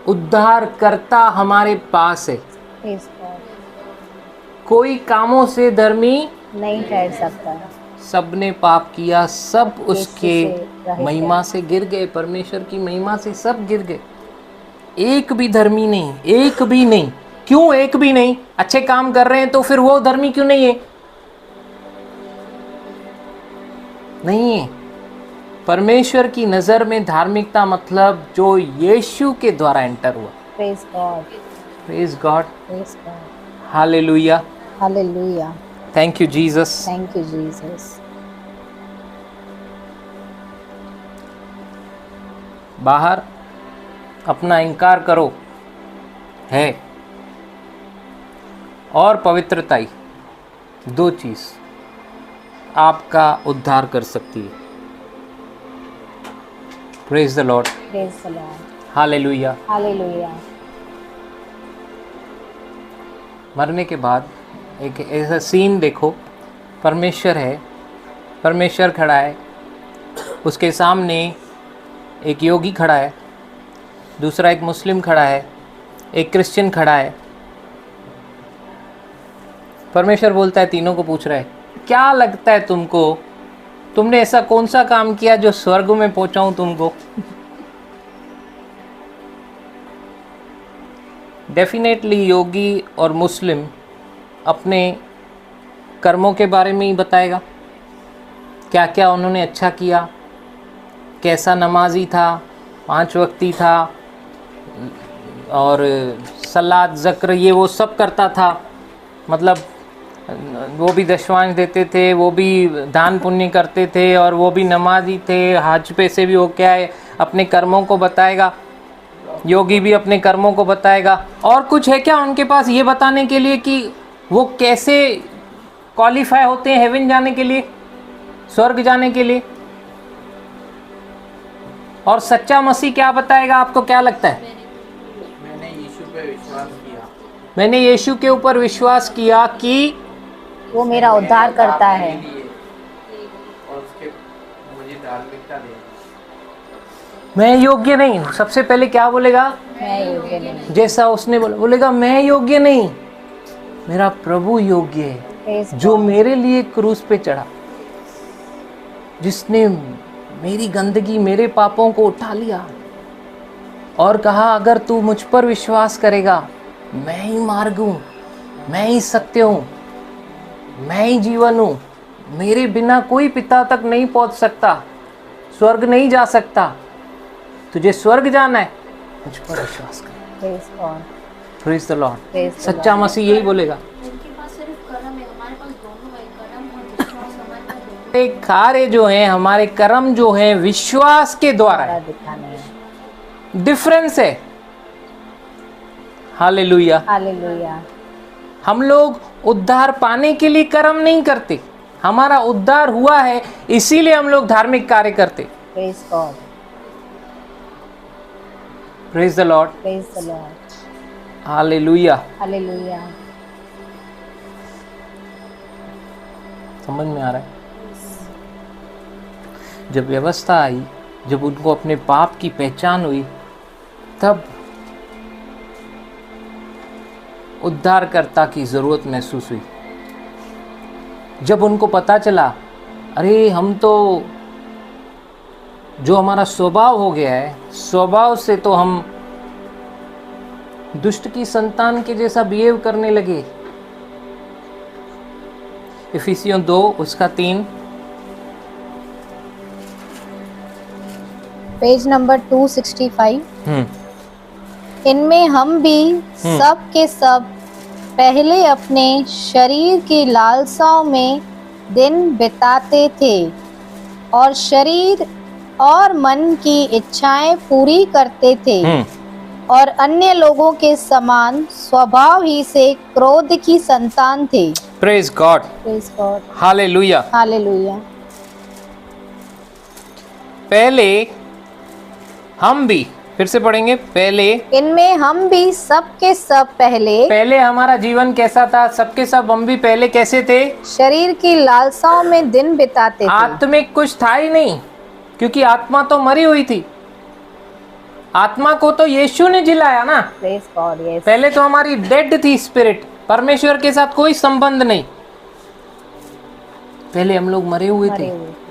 Speaker 3: उद्धार करता हमारे पास है।
Speaker 4: Praise God.
Speaker 3: कोई कामों से धर्मी
Speaker 4: नहीं ठहर सकता।
Speaker 3: सबने पाप किया, सब उसके
Speaker 4: से रहित
Speaker 3: महिमा से गिर गए, परमेश्वर की महिमा से सब गिर गए। एक भी धर्मी नहीं, एक भी नहीं। क्यों एक भी नहीं? अच्छे काम कर रहे हैं तो फिर वो धर्मी क्यों नहीं है? नहीं है। परमेश्वर की नजर में धार्मिकता मतलब जो यीशु के द्वारा एंटर हुआ।
Speaker 4: Praise God,
Speaker 3: praise God,
Speaker 4: praise God.
Speaker 3: Hallelujah,
Speaker 4: hallelujah.
Speaker 3: Thank you Jesus.
Speaker 4: Thank you Jesus.
Speaker 3: बाहर अपना इनकार करो है, और पवित्रता, दो चीज आपका उद्धार कर सकती है। Praise the Lord,
Speaker 4: praise the Lord.
Speaker 3: Hallelujah.
Speaker 4: Hallelujah.
Speaker 3: मरने के बाद एक ऐसा सीन देखो, परमेश्वर है, परमेश्वर खड़ा है, उसके सामने एक योगी खड़ा है, दूसरा एक मुस्लिम खड़ा है, एक क्रिश्चियन खड़ा है। परमेश्वर बोलता है, तीनों को पूछ रहा है, क्या लगता है तुमको, तुमने ऐसा कौन सा काम किया जो स्वर्ग में पहुंचाऊं तुमको? डेफिनेटली योगी और मुस्लिम अपने कर्मों के बारे में ही बताएगा, क्या क्या उन्होंने अच्छा किया, कैसा नमाजी था, 5 वक्ती था, और सलात ज़क्र ये वो सब करता था। मतलब वो भी दशवांश देते थे, वो भी दान पुण्य करते थे, और वो भी नमाजी थे, हज पे से भी वो क्या है अपने कर्मों को बताएगा। योगी भी अपने कर्मों को बताएगा। और कुछ है क्या उनके पास ये बताने के लिए कि वो कैसे क्वालिफाई होते हैं हेवन जाने के लिए, स्वर्ग जाने के लिए? और सच्चा मसीह क्या बताएगा? आपको क्या लगता है?
Speaker 5: मैंने यीशु पे विश्वास किया।
Speaker 3: मैंने यीशु के ऊपर विश्वास किया कि
Speaker 4: वो मेरा उद्धार करता है।
Speaker 3: मैं योग्य नहीं हूँ। सबसे पहले क्या बोलेगा?
Speaker 4: मैं योग्य नहीं।
Speaker 3: जैसा उसने बोलेगा मैं योग्य नहीं, मेरा प्रभु योग्य है,
Speaker 4: Praise
Speaker 3: जो
Speaker 4: God.
Speaker 3: मेरे लिए क्रूस पे चढ़ा, जिसने मेरी गंदगी, मेरे पापों को उठा लिया और कहा अगर तू मुझ पर विश्वास करेगा, मैं ही मार्ग हूँ, मैं ही सत्य हूँ, मैं ही जीवन हूँ, मेरे बिना कोई पिता तक नहीं पहुँच सकता, स्वर्ग नहीं जा सकता, तुझे स्वर्ग जाना है, मुझ पर विश्वास कर।
Speaker 4: Praise God.
Speaker 3: Praise the Lord.
Speaker 4: Praise the
Speaker 3: सच्चा
Speaker 4: Lord.
Speaker 3: मसीह यही बोलेगा।
Speaker 1: उनके पास सिर्फ कर्म है, हमारे पास दोनों है, कर्म और विश्वास हमारे पास दोनों
Speaker 3: एक कार्य जो है, हमारे कर्म जो है विश्वास के द्वारा है।
Speaker 4: दिखाने हैं।
Speaker 3: डिफरेंस है। हालेलुया।
Speaker 4: हालेलुया।
Speaker 3: हम लोग उद्धार पाने के लिए कर्म नहीं करते, हमारा उद्धार हुआ है इसीलिए हम लोग धार्मिक कार्य करते।
Speaker 4: Praise God.
Speaker 3: Praise the Lord.
Speaker 4: Praise the Lord.
Speaker 3: Hallelujah.
Speaker 4: Hallelujah.
Speaker 3: समझ में आ रहा है? जब व्यवस्था आई, जब उनको अपने पाप की पहचान हुई, तब उद्धारकर्ता की जरूरत महसूस हुई। जब उनको पता चला अरे हम तो, जो हमारा स्वभाव हो गया है, स्वभाव से तो हम दुष्ट की संतान के जैसा बिहेव करने लगे। इफिसियों 2 उसका 3।
Speaker 4: Page number 265।
Speaker 3: हम्म
Speaker 4: इनमें हम भी सब के सब पहले अपने शरीर की लालसाओं में दिन बिताते थे और शरीर और मन की इच्छाएं पूरी करते थे और अन्य लोगों के समान स्वभाव ही से क्रोध की संतान थे।
Speaker 3: Praise God.
Speaker 4: Praise God.
Speaker 3: Hallelujah.
Speaker 4: Hallelujah.
Speaker 3: पहले हम भी, फिर से पढ़ेंगे, पहले
Speaker 4: इनमें हम भी सब के सब पहले
Speaker 3: हमारा जीवन कैसा था? सबके सब हम भी पहले कैसे थे?
Speaker 4: शरीर की लालसाओं में दिन बिताते थे।
Speaker 3: आत्मिक कुछ था ही नहीं, क्योंकि आत्मा तो मरी हुई थी। आत्मा को तो यीशु ने जिलाया ना।
Speaker 4: Praise God, yes.
Speaker 3: पहले तो हमारी डेड थी स्पिरिट, परमेश्वर के साथ कोई संबंध नहीं। पहले हम लोग मरे हुए थे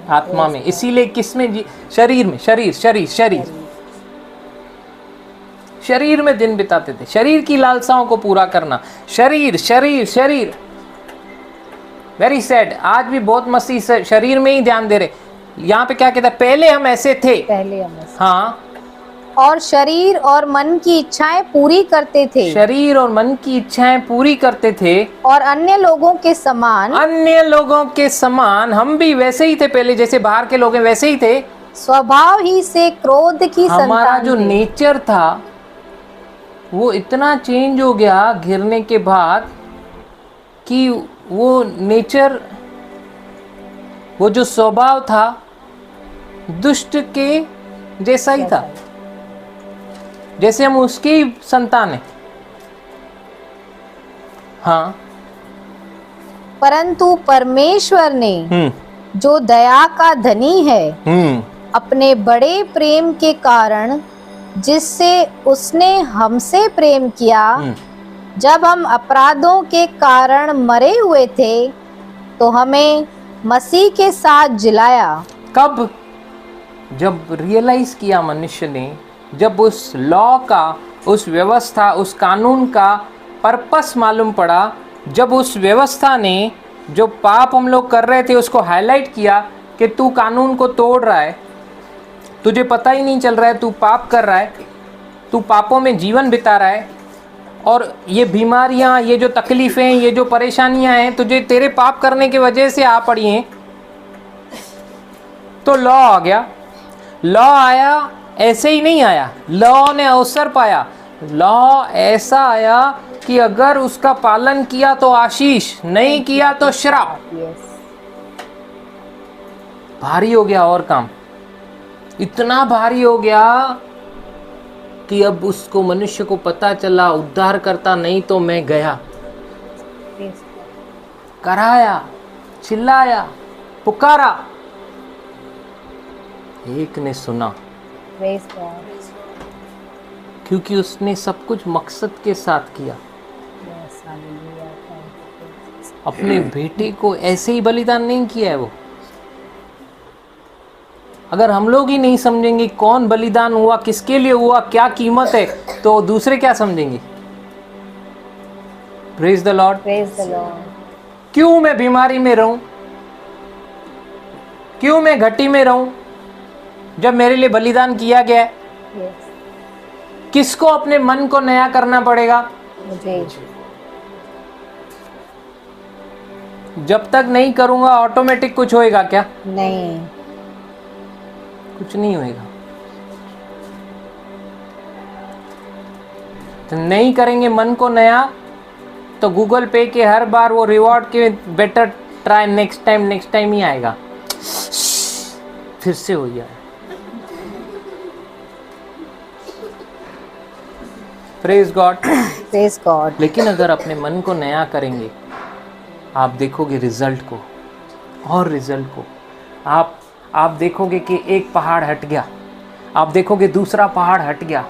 Speaker 3: आत्मा में, इसीलिए किसमें? शरीर में। शरीर में दिन बिताते थे, शरीर की लालसाओं को पूरा करना। शरीर वेरी सैड। आज भी बहुत मसीह शरीर में ही ध्यान दे रहे। यहाँ पे क्या कहता है? पहले हम ऐसे थे।
Speaker 4: पहले हम ऐसे।
Speaker 3: हाँ,
Speaker 4: और शरीर और मन की इच्छाएं पूरी करते थे।
Speaker 3: शरीर और मन की इच्छाएं पूरी करते थे
Speaker 4: और अन्य लोगों के समान
Speaker 3: हम भी वैसे ही थे पहले, जैसे बाहर के लोग हैं वैसे ही थे।
Speaker 4: स्वभाव ही से क्रोध की
Speaker 3: हमारा
Speaker 4: संतान
Speaker 3: जो
Speaker 4: थे।
Speaker 3: नेचर था वो इतना चेंज हो गया गिरने के बाद कि वो नेचर, वो जो स्वभाव था दुष्ट के जैसा ही था, जैसे हम उसके ही संतान हैं। हाँ,
Speaker 4: परंतु परमेश्वर ने जो दया का धनी है, अपने बड़े प्रेम के कारण, जिससे उसने हमसे प्रेम किया, जब हम अपराधों के कारण मरे हुए थे, तो हमें मसीह के साथ जिलाया।
Speaker 3: कब? जब रियलाइज किया मनुष्य ने, जब उस लॉ का, उस व्यवस्था, उस कानून का पर्पस मालूम पड़ा, जब उस व्यवस्था ने जो पाप हम लोग कर रहे थे उसको हाईलाइट किया कि तू कानून को तोड़ रहा है, तुझे पता ही नहीं चल रहा है, तू पाप कर रहा है, तू पापों में जीवन बिता रहा है, और ये बीमारियां, ये जो तकलीफें, ये जो परेशानियां हैं तुझे तेरे पाप करने की वजह से आ पड़ी हैं। तो लॉ आ गया। लॉ आया, ऐसे ही नहीं आया, लॉ ने अवसर पाया। लॉ ऐसा आया कि अगर उसका पालन किया तो आशीष, नहीं किया तो श्राप। भारी हो गया और काम, इतना भारी हो गया कि अब उसको, मनुष्य को पता चला उद्धार करता नहीं तो मैं गया। कराया, चिल्लाया, पुकारा, एक ने सुना,
Speaker 4: Praise God.
Speaker 3: क्योंकि उसने सब कुछ मकसद के साथ किया।
Speaker 4: Yes, hallelujah. Thank you, Jesus.
Speaker 3: अपने बेटे को ऐसे ही बलिदान नहीं किया है वो। अगर हम लोग ही नहीं समझेंगे कौन बलिदान हुआ, किसके लिए हुआ, क्या कीमत है, तो दूसरे क्या समझेंगे। Praise the Lord.
Speaker 4: Praise the Lord.
Speaker 3: क्यों मैं बीमारी में रहूं, क्यों मैं घटी में रहूं, जब मेरे लिए बलिदान किया गया है।
Speaker 4: Yes.
Speaker 3: किसको अपने मन को नया करना पड़ेगा।
Speaker 4: मुझे
Speaker 3: जब तक नहीं करूंगा ऑटोमेटिक कुछ होएगा क्या।
Speaker 4: नहीं।
Speaker 3: कुछ नहीं होएगा। तो नहीं करेंगे मन को नया, तो गूगल पे के हर बार वो रिवॉर्ड के बेटर ट्राई नेक्स्ट टाइम ही आएगा, फिर से हो जाए। Praise God.
Speaker 4: Praise God.
Speaker 3: लेकिन अगर अपने मन को नया करेंगे, आप देखोगे रिजल्ट को, और रिजल्ट को आप देखोगे कि एक पहाड़ हट गया, आप देखोगे दूसरा पहाड़ हट गया,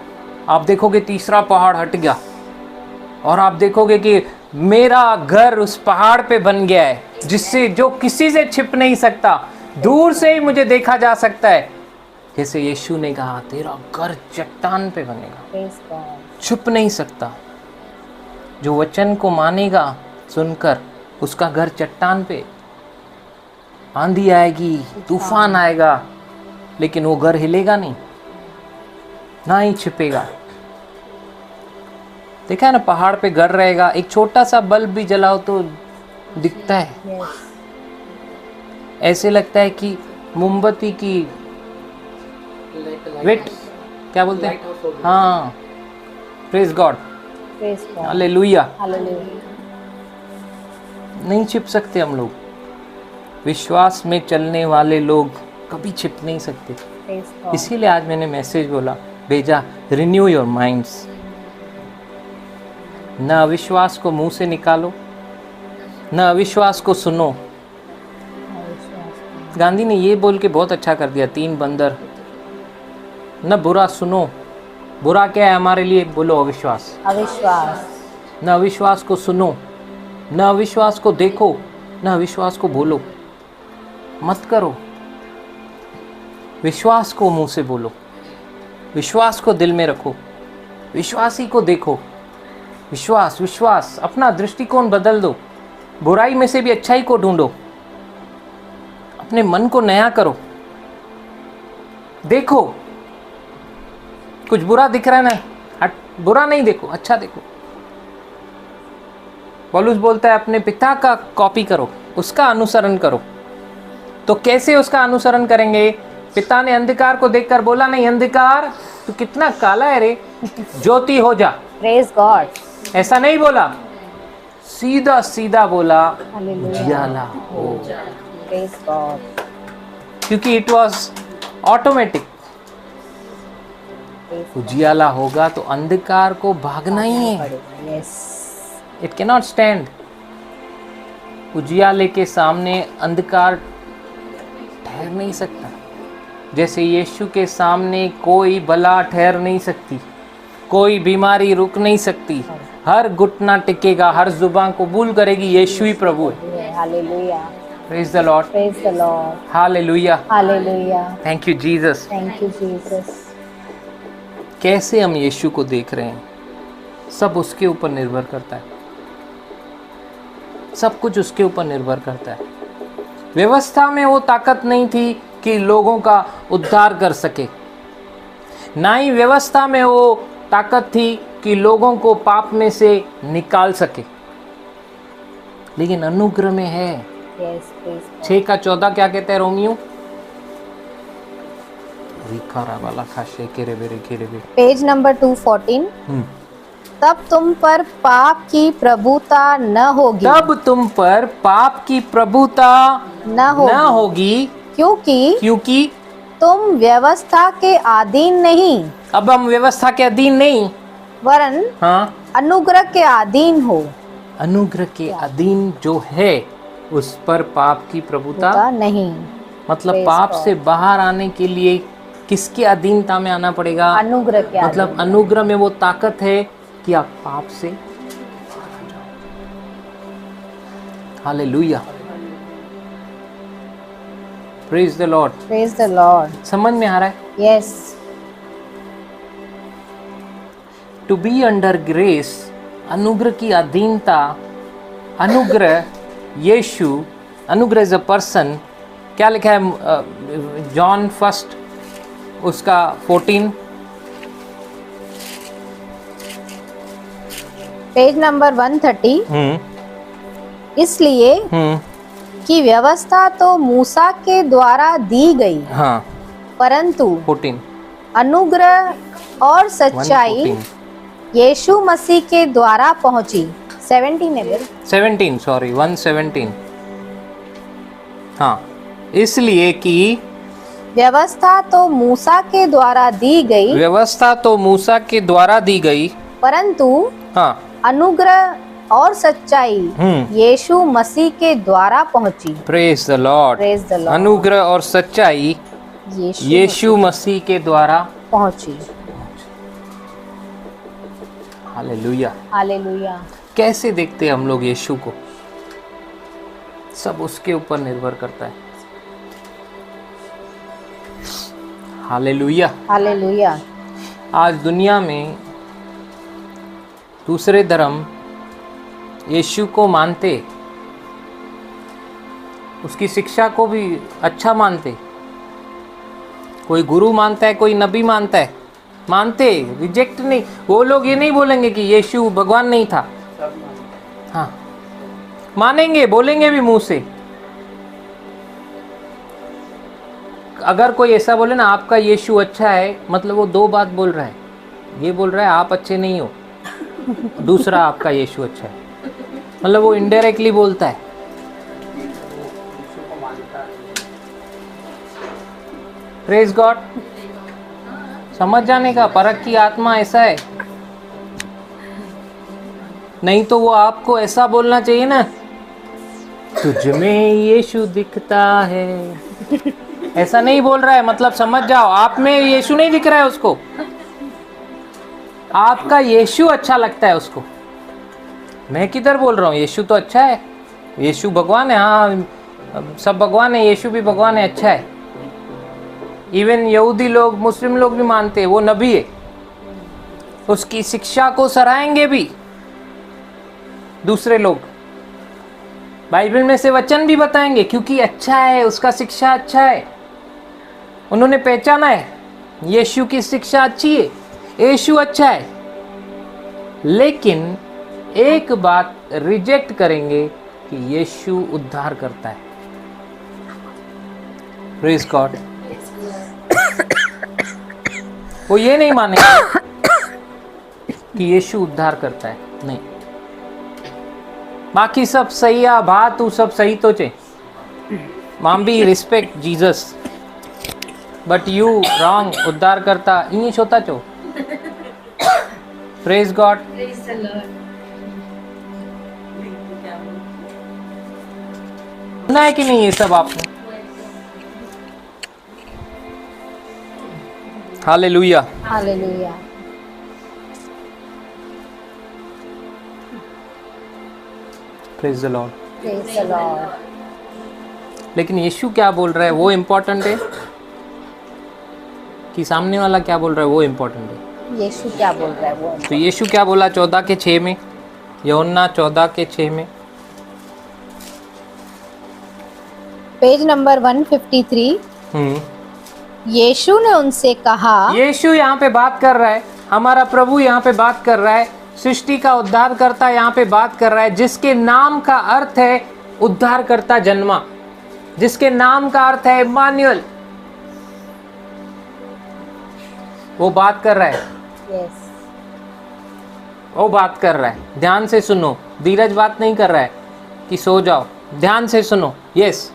Speaker 3: आप देखोगे तीसरा पहाड़ हट गया, और आप देखोगे कि मेरा घर उस पहाड़ पे बन गया है, जिससे जो किसी से छिप नहीं सकता, दूर से ही मुझे देखा जा सकता है। जैसे यीशु ने कहा, तेरा घर चट्टान पे बनेगा,
Speaker 4: Praise God.
Speaker 3: छुप नहीं सकता। जो वचन को मानेगा सुनकर, उसका घर चट्टान पे। आंधी आएगी, तूफान आएगा, लेकिन वो घर हिलेगा नहीं, ना ही छिपेगा। देखा है ना, पहाड़ पे घर रहेगा, एक छोटा सा बल्ब भी जलाओ तो दिखता है।
Speaker 4: Yes.
Speaker 3: ऐसे लगता है कि मोमबत्ती की वेट, क्या बोलते हैं, हाँ, praise God,
Speaker 4: Praise God.
Speaker 3: Hallelujah.
Speaker 4: Hallelujah.
Speaker 3: नहीं छिप सकते हम लोग। विश्वास में चलने वाले लोग कभी छिप नहीं सकते।
Speaker 4: Praise God.
Speaker 3: इसीलिए आज मैंने मैसेज भेजा, रिन्यू योर माइंड्स। न अविश्वास को मुंह से निकालो, न अविश्वास को सुनो। गांधी ने ये बोल के बहुत अच्छा कर दिया, 3 बंदर। न बुरा सुनो, बुरा क्या है हमारे लिए, बोलो अविश्वास।
Speaker 4: अविश्वास।
Speaker 3: न अविश्वास को सुनो, न अविश्वास को देखो, न अविश्वास को बोलो। मत करो। विश्वास को मुंह से बोलो, विश्वास को दिल में रखो, विश्वासी को देखो। विश्वास विश्वास, अपना दृष्टिकोण बदल दो, बुराई में से भी अच्छाई को ढूंढो, अपने मन को नया करो। देखो, कुछ बुरा दिख रहा है ना, बुरा नहीं देखो, अच्छा देखो। पौलुस बोलता है अपने पिता का कॉपी करो, उसका अनुसरण करो। तो कैसे उसका अनुसरण करेंगे? पिता ने अंधकार को देखकर बोला, नहीं अंधकार तू कितना काला है रे, ज्योति हो जा।
Speaker 4: Praise God.
Speaker 3: ऐसा नहीं बोला, सीधा सीधा बोला
Speaker 4: Hallelujah.
Speaker 3: उजियाला हो।
Speaker 4: Praise God.
Speaker 3: क्योंकि इट वॉज ऑटोमेटिक। उजियाला होगा तो अंधकार को भागना ही है।
Speaker 4: Yes.
Speaker 3: It cannot stand. उजियाले के सामने अंधकार ठहर नहीं सकता। जैसे यीशु के सामने कोई बला ठहर नहीं सकती, कोई बीमारी रुक नहीं सकती। हर घुटना टिकेगा, हर जुबान कबूल करेगी यीशु ही प्रभु है।
Speaker 4: Hallelujah.
Speaker 3: Praise the Lord.
Speaker 4: Praise the Lord.
Speaker 3: Hallelujah.
Speaker 4: Hallelujah.
Speaker 3: Thank you Jesus.
Speaker 4: Thank you, Jesus.
Speaker 3: कैसे हम यीशु को देख रहे हैं, सब उसके ऊपर निर्भर करता है। सब कुछ उसके ऊपर निर्भर करता है। व्यवस्था में वो ताकत नहीं थी कि लोगों का उद्धार कर सके, ना ही व्यवस्था में वो ताकत थी कि लोगों को पाप में से निकाल सके। लेकिन अनुग्रह में है।
Speaker 4: Yes, praise God.
Speaker 3: 6:14 क्या कहते हैं रोमियो?
Speaker 4: Page number 214। तब तुम पर पाप की प्रभुता न होगी।
Speaker 3: तब तुम पर पाप की प्रभुता
Speaker 4: न
Speaker 3: होगी, क्योंकि
Speaker 4: तुम व्यवस्था के अधीन नहीं,
Speaker 3: अब हम व्यवस्था के अधीन नहीं,
Speaker 4: वरन
Speaker 3: हाँ,
Speaker 4: अनुग्रह के अधीन हो।
Speaker 3: अनुग्रह के अधीन जो है उस पर पाप की प्रभुता
Speaker 4: नहीं।
Speaker 3: मतलब
Speaker 4: Praise
Speaker 3: पाप
Speaker 4: God.
Speaker 3: से बाहर आने के लिए किसकी अधीनता में आना पड़ेगा?
Speaker 4: अनुग्रह के
Speaker 3: मतलब अनुग्रह में वो ताकत है कि आप पाप से hallelujah, praise the Lord.
Speaker 4: Praise the Lord.
Speaker 3: समझ में आ रहा है?
Speaker 4: Yes.
Speaker 3: To be under grace, अनुग्रह की अधीनता, अनुग्रह यीशु, अनुग्रह इज अ पर्सन। क्या लिखा है जॉन 1 उसका 14
Speaker 4: पेज नंबर 130। इसलिए कि व्यवस्था तो मूसा के द्वारा दी गई,
Speaker 3: हाँ,
Speaker 4: परंतु
Speaker 3: 14
Speaker 4: अनुग्रह और सच्चाई
Speaker 3: 114
Speaker 4: यीशु मसीह के द्वारा पहुंची। 17 है बिल?
Speaker 3: 17 सॉरी 117। हाँ, इसलिए कि
Speaker 4: व्यवस्था तो मूसा के द्वारा दी गई,
Speaker 3: व्यवस्था तो मूसा के द्वारा दी गई,
Speaker 4: परंतु
Speaker 3: हाँ,
Speaker 4: अनुग्रह और सच्चाई यीशु मसीह के द्वारा पहुंची।
Speaker 3: Praise the Lord.
Speaker 4: Praise the Lord.
Speaker 3: अनुग्रह और सच्चाई यीशु मसीह के द्वारा
Speaker 4: पहुंची।
Speaker 3: हालेलुया।
Speaker 4: हालेलुया।
Speaker 3: कैसे देखते हैं हम लोग यीशु को? सब उसके ऊपर निर्भर करता है। हालेलुया।
Speaker 4: हालेलुया।
Speaker 3: आज दुनिया में दूसरे धर्म यीशु को मानते, उसकी शिक्षा को भी अच्छा मानते, कोई गुरु मानता है, कोई नबी मानता है, मानते, रिजेक्ट नहीं। वो लोग ये नहीं बोलेंगे कि यीशु भगवान नहीं था, हाँ मानेंगे, बोलेंगे भी मुंह से। अगर कोई ऐसा बोले ना आपका यीशु अच्छा है, मतलब वो दो बात बोल रहा है। ये बोल रहा है आप अच्छे नहीं हो, दूसरा आपका यीशु अच्छा है, मतलब वो इनडायरेक्टली बोलता है। Praise God. समझ जाने का, परख की आत्मा ऐसा है। नहीं तो वो आपको ऐसा बोलना चाहिए ना, तुझ में यीशु दिखता है। ऐसा नहीं बोल रहा है, मतलब समझ जाओ आप में यीशु नहीं दिख रहा है उसको, आपका यीशु अच्छा लगता है उसको। मैं किधर बोल रहा हूँ, यीशु तो अच्छा है, यीशु भगवान है, हाँ सब भगवान है, यीशु भी भगवान है, अच्छा है। इवन यहूदी लोग, मुस्लिम लोग भी मानते हैं वो नबी है, उसकी शिक्षा को सराहेंगे भी दूसरे लोग, बाइबल में से वचन भी बताएंगे, क्योंकि अच्छा है, उसका शिक्षा अच्छा है। उन्होंने पहचाना है यीशु की शिक्षा अच्छी है, यीशु अच्छा है। लेकिन एक बात रिजेक्ट करेंगे कि यीशु उद्धार करता है। Praise God. वो ये नहीं मानेंगे कि यीशु उद्धार करता है, नहीं। बाकी सब सही है, भा तू सब सही तो चे, मां भी respect Jesus, but you wrong, उद्धार करता इंग्लिश होता चो। Praise God. सुना है कि नहीं ये सब आपने? Hallelujah.
Speaker 4: Hallelujah.
Speaker 3: Praise the Lord.
Speaker 4: Praise the Lord.
Speaker 3: लेकिन यीशु क्या बोल रहा है वो इम्पोर्टेंट है कि सामने वाला क्या बोल रहा है वो इम्पोर्टेंट है?
Speaker 4: यीशु क्या बोल रहा है वो।
Speaker 3: तो यीशु क्या बोला 14:6 में, यूहन्ना 14:6 में,
Speaker 4: पेज नंबर 153। यीशु ने उनसे कहा,
Speaker 3: यीशु यहाँ पे बात कर रहा है, हमारा प्रभु यहाँ पे बात कर रहा है, सृष्टि का उद्धार करता यहाँ पे बात कर रहा है, जिसके नाम का अर्थ है उद्धार करता जन्मा, जिसके नाम का अर्थ है इम्मानुएल, वो बात कर रहा है।
Speaker 4: यस।
Speaker 3: वो बात कर रहा है, ध्यान से सुनो। धीरज बात नहीं कर रहा है कि सो जाओ, ध्यान से सुनो। यस।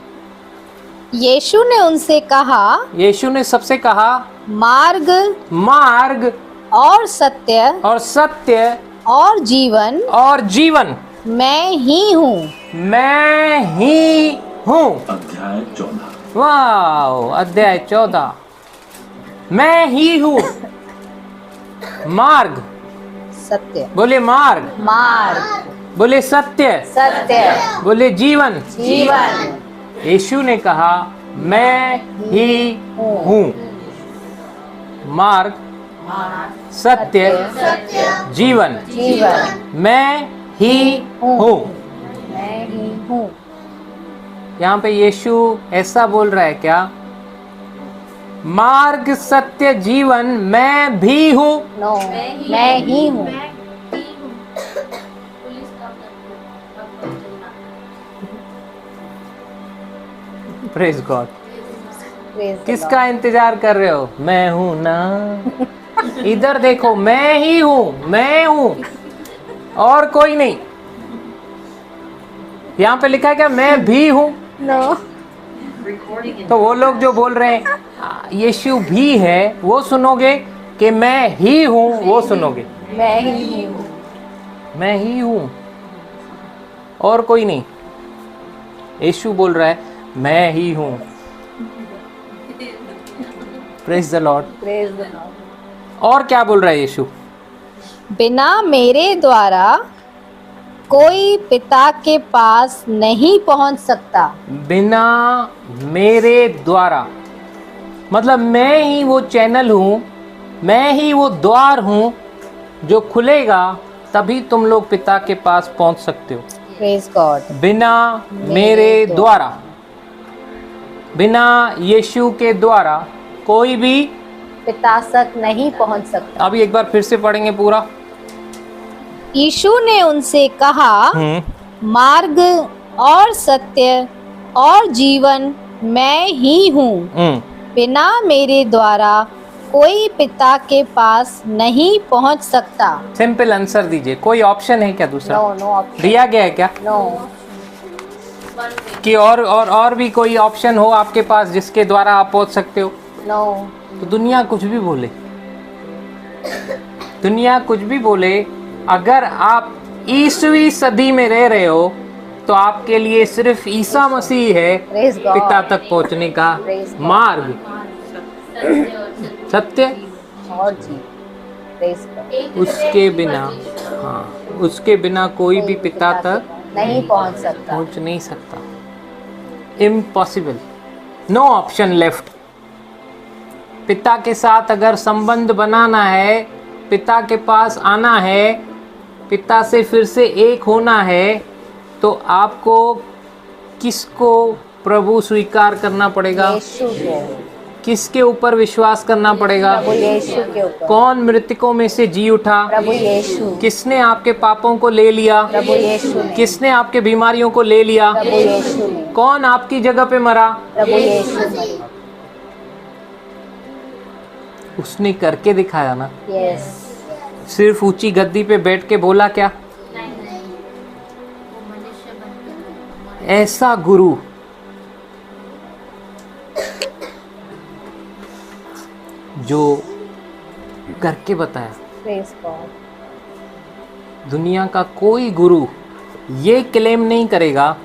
Speaker 4: यीशु ने उनसे कहा,
Speaker 3: यीशु ने सबसे कहा,
Speaker 4: मार्ग
Speaker 3: मार्ग
Speaker 4: और सत्य
Speaker 3: और सत्य
Speaker 4: और जीवन
Speaker 3: और जीवन
Speaker 4: मैं ही हूँ।
Speaker 3: मैं ही हूँ।
Speaker 6: अध्याय 14।
Speaker 3: वाह, अध्याय 14। मैं ही हूँ मार्ग,
Speaker 4: सत्य,
Speaker 3: बोले मार्ग,
Speaker 4: मार्ग,
Speaker 3: बोले सत्य,
Speaker 4: सत्य,
Speaker 3: बोले जीवन।
Speaker 4: जीवन।
Speaker 3: यीशु ने कहा मैं ही हूँ मार्ग, सत्य, जीवन।
Speaker 4: जीवन।
Speaker 3: मैं ही हूँ।
Speaker 4: मैं ही हूँ।
Speaker 3: यहाँ पे यीशु ऐसा बोल रहा है क्या? मार्ग, सत्य, जीवन मैं भी हूँ।
Speaker 4: नो, मैं ही हूँ।
Speaker 1: पुलिस का
Speaker 3: प्रेज गॉड।
Speaker 4: Praise the
Speaker 3: किसका इंतजार कर रहे हो? मैं हूं ना। इधर देखो, मैं ही हूं, मैं हूं, और कोई नहीं। यहाँ पे लिखा है क्या? मैं भी हूं।
Speaker 4: Lord.
Speaker 3: तो वो लोग जो बोल रहे हैं यीशु भी है, वो सुनोगे कि मैं ही हूं, वो सुनोगे।
Speaker 4: मैं ही हूँ।
Speaker 3: मैं ही हूं और कोई नहीं। यीशु बोल रहा है मैं ही हूं। Praise the Lord.
Speaker 4: Praise the Lord.
Speaker 3: और क्या बोल रहा है यीशु?
Speaker 4: बिना मेरे द्वारा कोई पिता के पास नहीं पहुंच सकता।
Speaker 3: बिना मेरे द्वारा, मतलब मैं ही वो चैनल हूं, मैं ही वो द्वार हूं जो खुलेगा तभी तुम लोग पिता के पास पहुंच सकते हो।
Speaker 4: Praise God.
Speaker 3: बिना मेरे द्वारा, बिना यीशु के द्वारा कोई भी
Speaker 4: पिता तक नहीं पहुंच सकता।
Speaker 3: अभी एक बार फिर से पढ़ेंगे पूरा।
Speaker 4: यीशु ने उनसे कहा, मार्ग और सत्य और जीवन मैं ही हूँ। बिना मेरे द्वारा कोई पिता के पास नहीं पहुंच सकता।
Speaker 3: सिंपल आंसर दीजिए। कोई ऑप्शन है क्या दूसरा?
Speaker 4: No, no option.
Speaker 3: दिया गया है क्या
Speaker 4: नो।
Speaker 3: कि और भी कोई ऑप्शन हो आपके पास जिसके द्वारा आप पहुंच सकते हो?
Speaker 4: नो।
Speaker 3: तो दुनिया कुछ भी बोले, दुनिया कुछ भी बोले, अगर आप 20वीं सदी में रह रहे हो तो आपके लिए सिर्फ ईसा मसीह है
Speaker 4: Praise God.
Speaker 3: पिता तक पहुंचने का
Speaker 4: Praise God.
Speaker 3: मार्ग, सत्य।
Speaker 4: और जी। Praise God.
Speaker 3: उसके बिना, हाँ, उसके बिना कोई भी पिता तक
Speaker 4: नहीं पहुंच सकता।
Speaker 3: पहुंच नहीं सकता। Impossible, no option left. पिता के साथ अगर संबंध बनाना है, पिता के पास आना है, पिता से फिर से एक होना है, तो आपको किसको प्रभु स्वीकार करना पड़ेगा?
Speaker 4: यीशु को।
Speaker 3: किसके ऊपर विश्वास करना पड़ेगा?
Speaker 4: प्रभु यीशु के ऊपर।
Speaker 3: कौन मृतकों में से जी उठा?
Speaker 4: प्रभु यीशु।
Speaker 3: किसने आपके पापों को ले लिया?
Speaker 4: प्रभु यीशु ने।
Speaker 3: किसने आपके बीमारियों को ले लिया?
Speaker 4: प्रभु यीशु ने।
Speaker 3: कौन आपकी जगह पे मरा?
Speaker 4: प्रभु यीशु ने।
Speaker 3: उसने करके दिखाया ना।
Speaker 4: यस।
Speaker 3: सिर्फ ऊंची गद्दी पे बैठ के बोला क्या?
Speaker 1: वो मनुष्य बनकर
Speaker 3: ऐसा गुरु जो करके बताया।
Speaker 4: Praise God.
Speaker 3: दुनिया का कोई गुरु ये क्लेम नहीं करेगा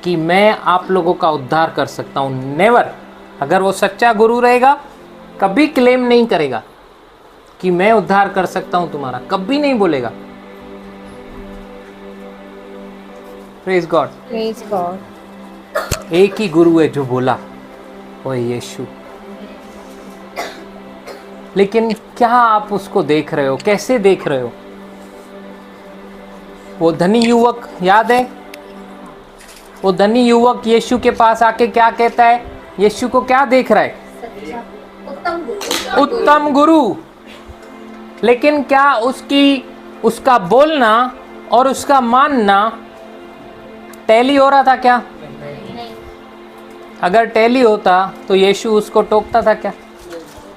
Speaker 3: कि मैं आप लोगों का उद्धार कर सकता हूँ। नेवर। अगर वो सच्चा गुरु रहेगा कभी क्लेम नहीं करेगा कि मैं उद्धार कर सकता हूँ तुम्हारा, कभी नहीं बोलेगा। Praise God.
Speaker 4: Praise God.
Speaker 3: एक ही गुरु है जो बोला, वो है यीशु। लेकिन क्या आप उसको देख रहे हो? कैसे देख रहे हो? वो धनी युवक याद है? वो धनी युवक यीशु के पास आके क्या कहता है? यीशु को क्या देख रहा है? उत्तम गुरु। लेकिन क्या उसका बोलना और उसका मानना टैली हो रहा था क्या? अगर टैली होता तो यीशु उसको टोकता था क्या?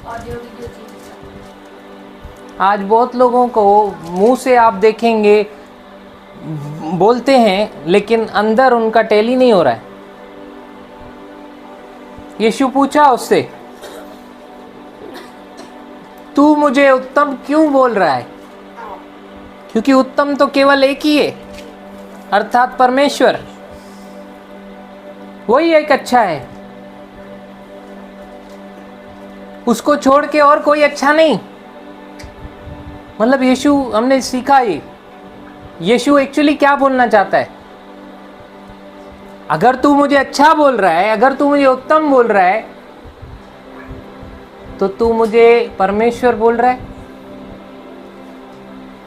Speaker 1: ऑडियो वीडियो चीज
Speaker 3: आज बहुत लोगों को मुंह से आप देखेंगे बोलते हैं, लेकिन अंदर उनका टैली नहीं हो रहा है। यीशु पूछा उससे, तू मुझे उत्तम क्यों बोल रहा है? क्योंकि उत्तम तो केवल एक ही है, अर्थात परमेश्वर। वही एक अच्छा है। उसको छोड़ के और कोई अच्छा नहीं। मतलब यीशु, हमने सीखा ये यीशु एक्चुअली क्या बोलना चाहता है। अगर तू मुझे अच्छा बोल रहा है, अगर तू मुझे उत्तम बोल रहा है, तो तू मुझे परमेश्वर बोल रहा है।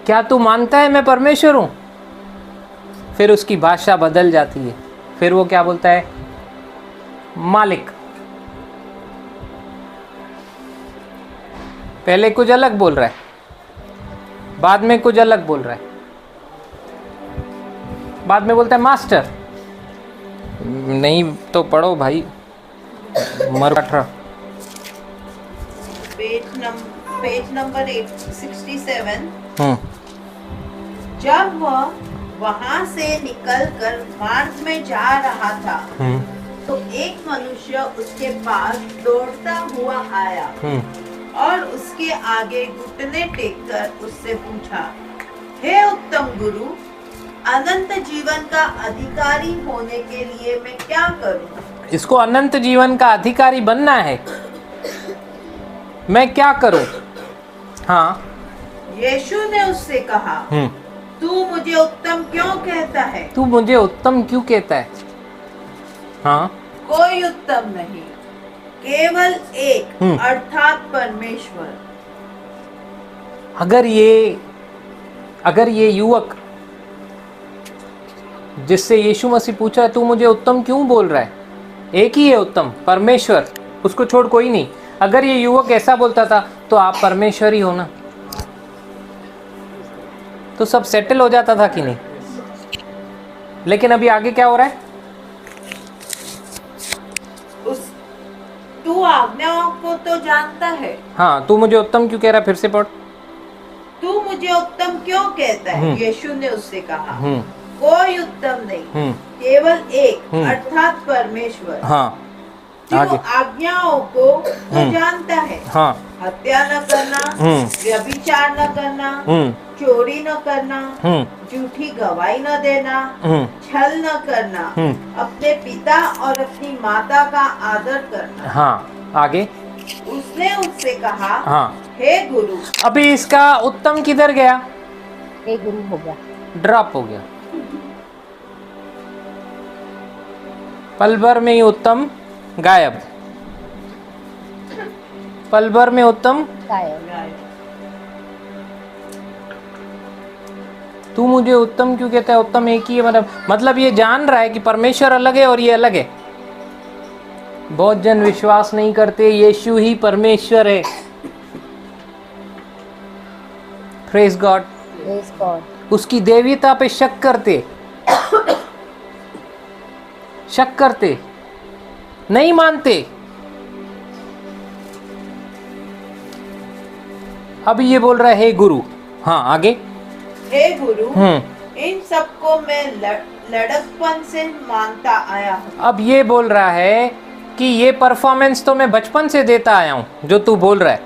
Speaker 3: क्या तू मानता है मैं परमेश्वर हूं? फिर उसकी भाषा बदल जाती है। फिर वो क्या बोलता है? मालिक। पहले कुछ अलग बोल रहा है, बाद में कुछ अलग बोल रहा है, बाद में बोलता है मास्टर। नहीं तो पढ़ो भाई, मर 18।
Speaker 2: Page number 67। जब वह वहां से निकलकर मार्ग में जा रहा था, तो एक मनुष्य उसके पास दौड़ता हुआ आया और उसके आगे घुटने टेककर उससे पूछा, हे उत्तम गुरु, अनंत जीवन का अधिकारी होने के लिए मैं क्या करूं? इसको
Speaker 3: अनंत जीवन का अधिकारी बनना है, मैं क्या करूं? हाँ।
Speaker 2: यीशु ने उससे कहा, तू मुझे उत्तम क्यों कहता है?
Speaker 3: तू मुझे उत्तम क्यों कहता है? हाँ।
Speaker 2: कोई उत्तम नहीं, केवल एक, अर्थात परमेश्वर।
Speaker 3: अगर ये युवक जिससे यीशु मसीह पूछा तू मुझे उत्तम क्यों बोल रहा है, एक ही है उत्तम, परमेश्वर, उसको छोड़ कोई नहीं। अगर ये युवक ऐसा बोलता था तो आप परमेश्वर ही हो ना, तो सब सेटल हो जाता था कि नहीं? लेकिन अभी आगे क्या हो रहा है?
Speaker 2: तू आज्ञाओं को तो जानता है।
Speaker 3: हाँ, तू मुझे उत्तम क्यों कह रहा है? फिर से पढ़।
Speaker 2: तू मुझे उत्तम क्यों कहता है? यीशु ने उससे कहा, कोई उत्तम नहीं, केवल एक, अर्थात परमेश्वर।
Speaker 3: हाँ,
Speaker 2: जो आज्ञाओं को तो जानता है।
Speaker 3: हाँ।
Speaker 2: हत्या न करना, व्यभिचार न करना, चोरी न करना, झूठी गवाही न देना, छल न करना, अपने पिता और अपनी माता का आदर करना।
Speaker 3: हाँ, आगे।
Speaker 2: उसने उससे कहा,
Speaker 3: हाँ,
Speaker 2: हे गुरु।
Speaker 3: अभी इसका उत्तम किधर गया?
Speaker 4: हे गुरु हो गया,
Speaker 3: ड्रॉप हो गया। पल भर में ही उत्तम गायब, पल भर में उत्तम
Speaker 4: गायब।
Speaker 3: तू मुझे उत्तम क्यों कहता है? उत्तम एक ही है। मतलब ये जान रहा है कि परमेश्वर अलग है और ये अलग है। बहुत जन विश्वास नहीं करते यीशु ही परमेश्वर है। Praise God.
Speaker 4: Praise God.
Speaker 3: उसकी देवीता पे शक करते, नहीं मानते। अभी ये बोल रहा है हे गुरु। हाँ, आगे।
Speaker 2: हे गुरु, इन सबको मैं लड़कपन से मानता आया हूँ।
Speaker 3: अब ये बोल रहा है कि ये परफॉर्मेंस तो मैं बचपन से देता आया हूँ, जो तू बोल रहा है।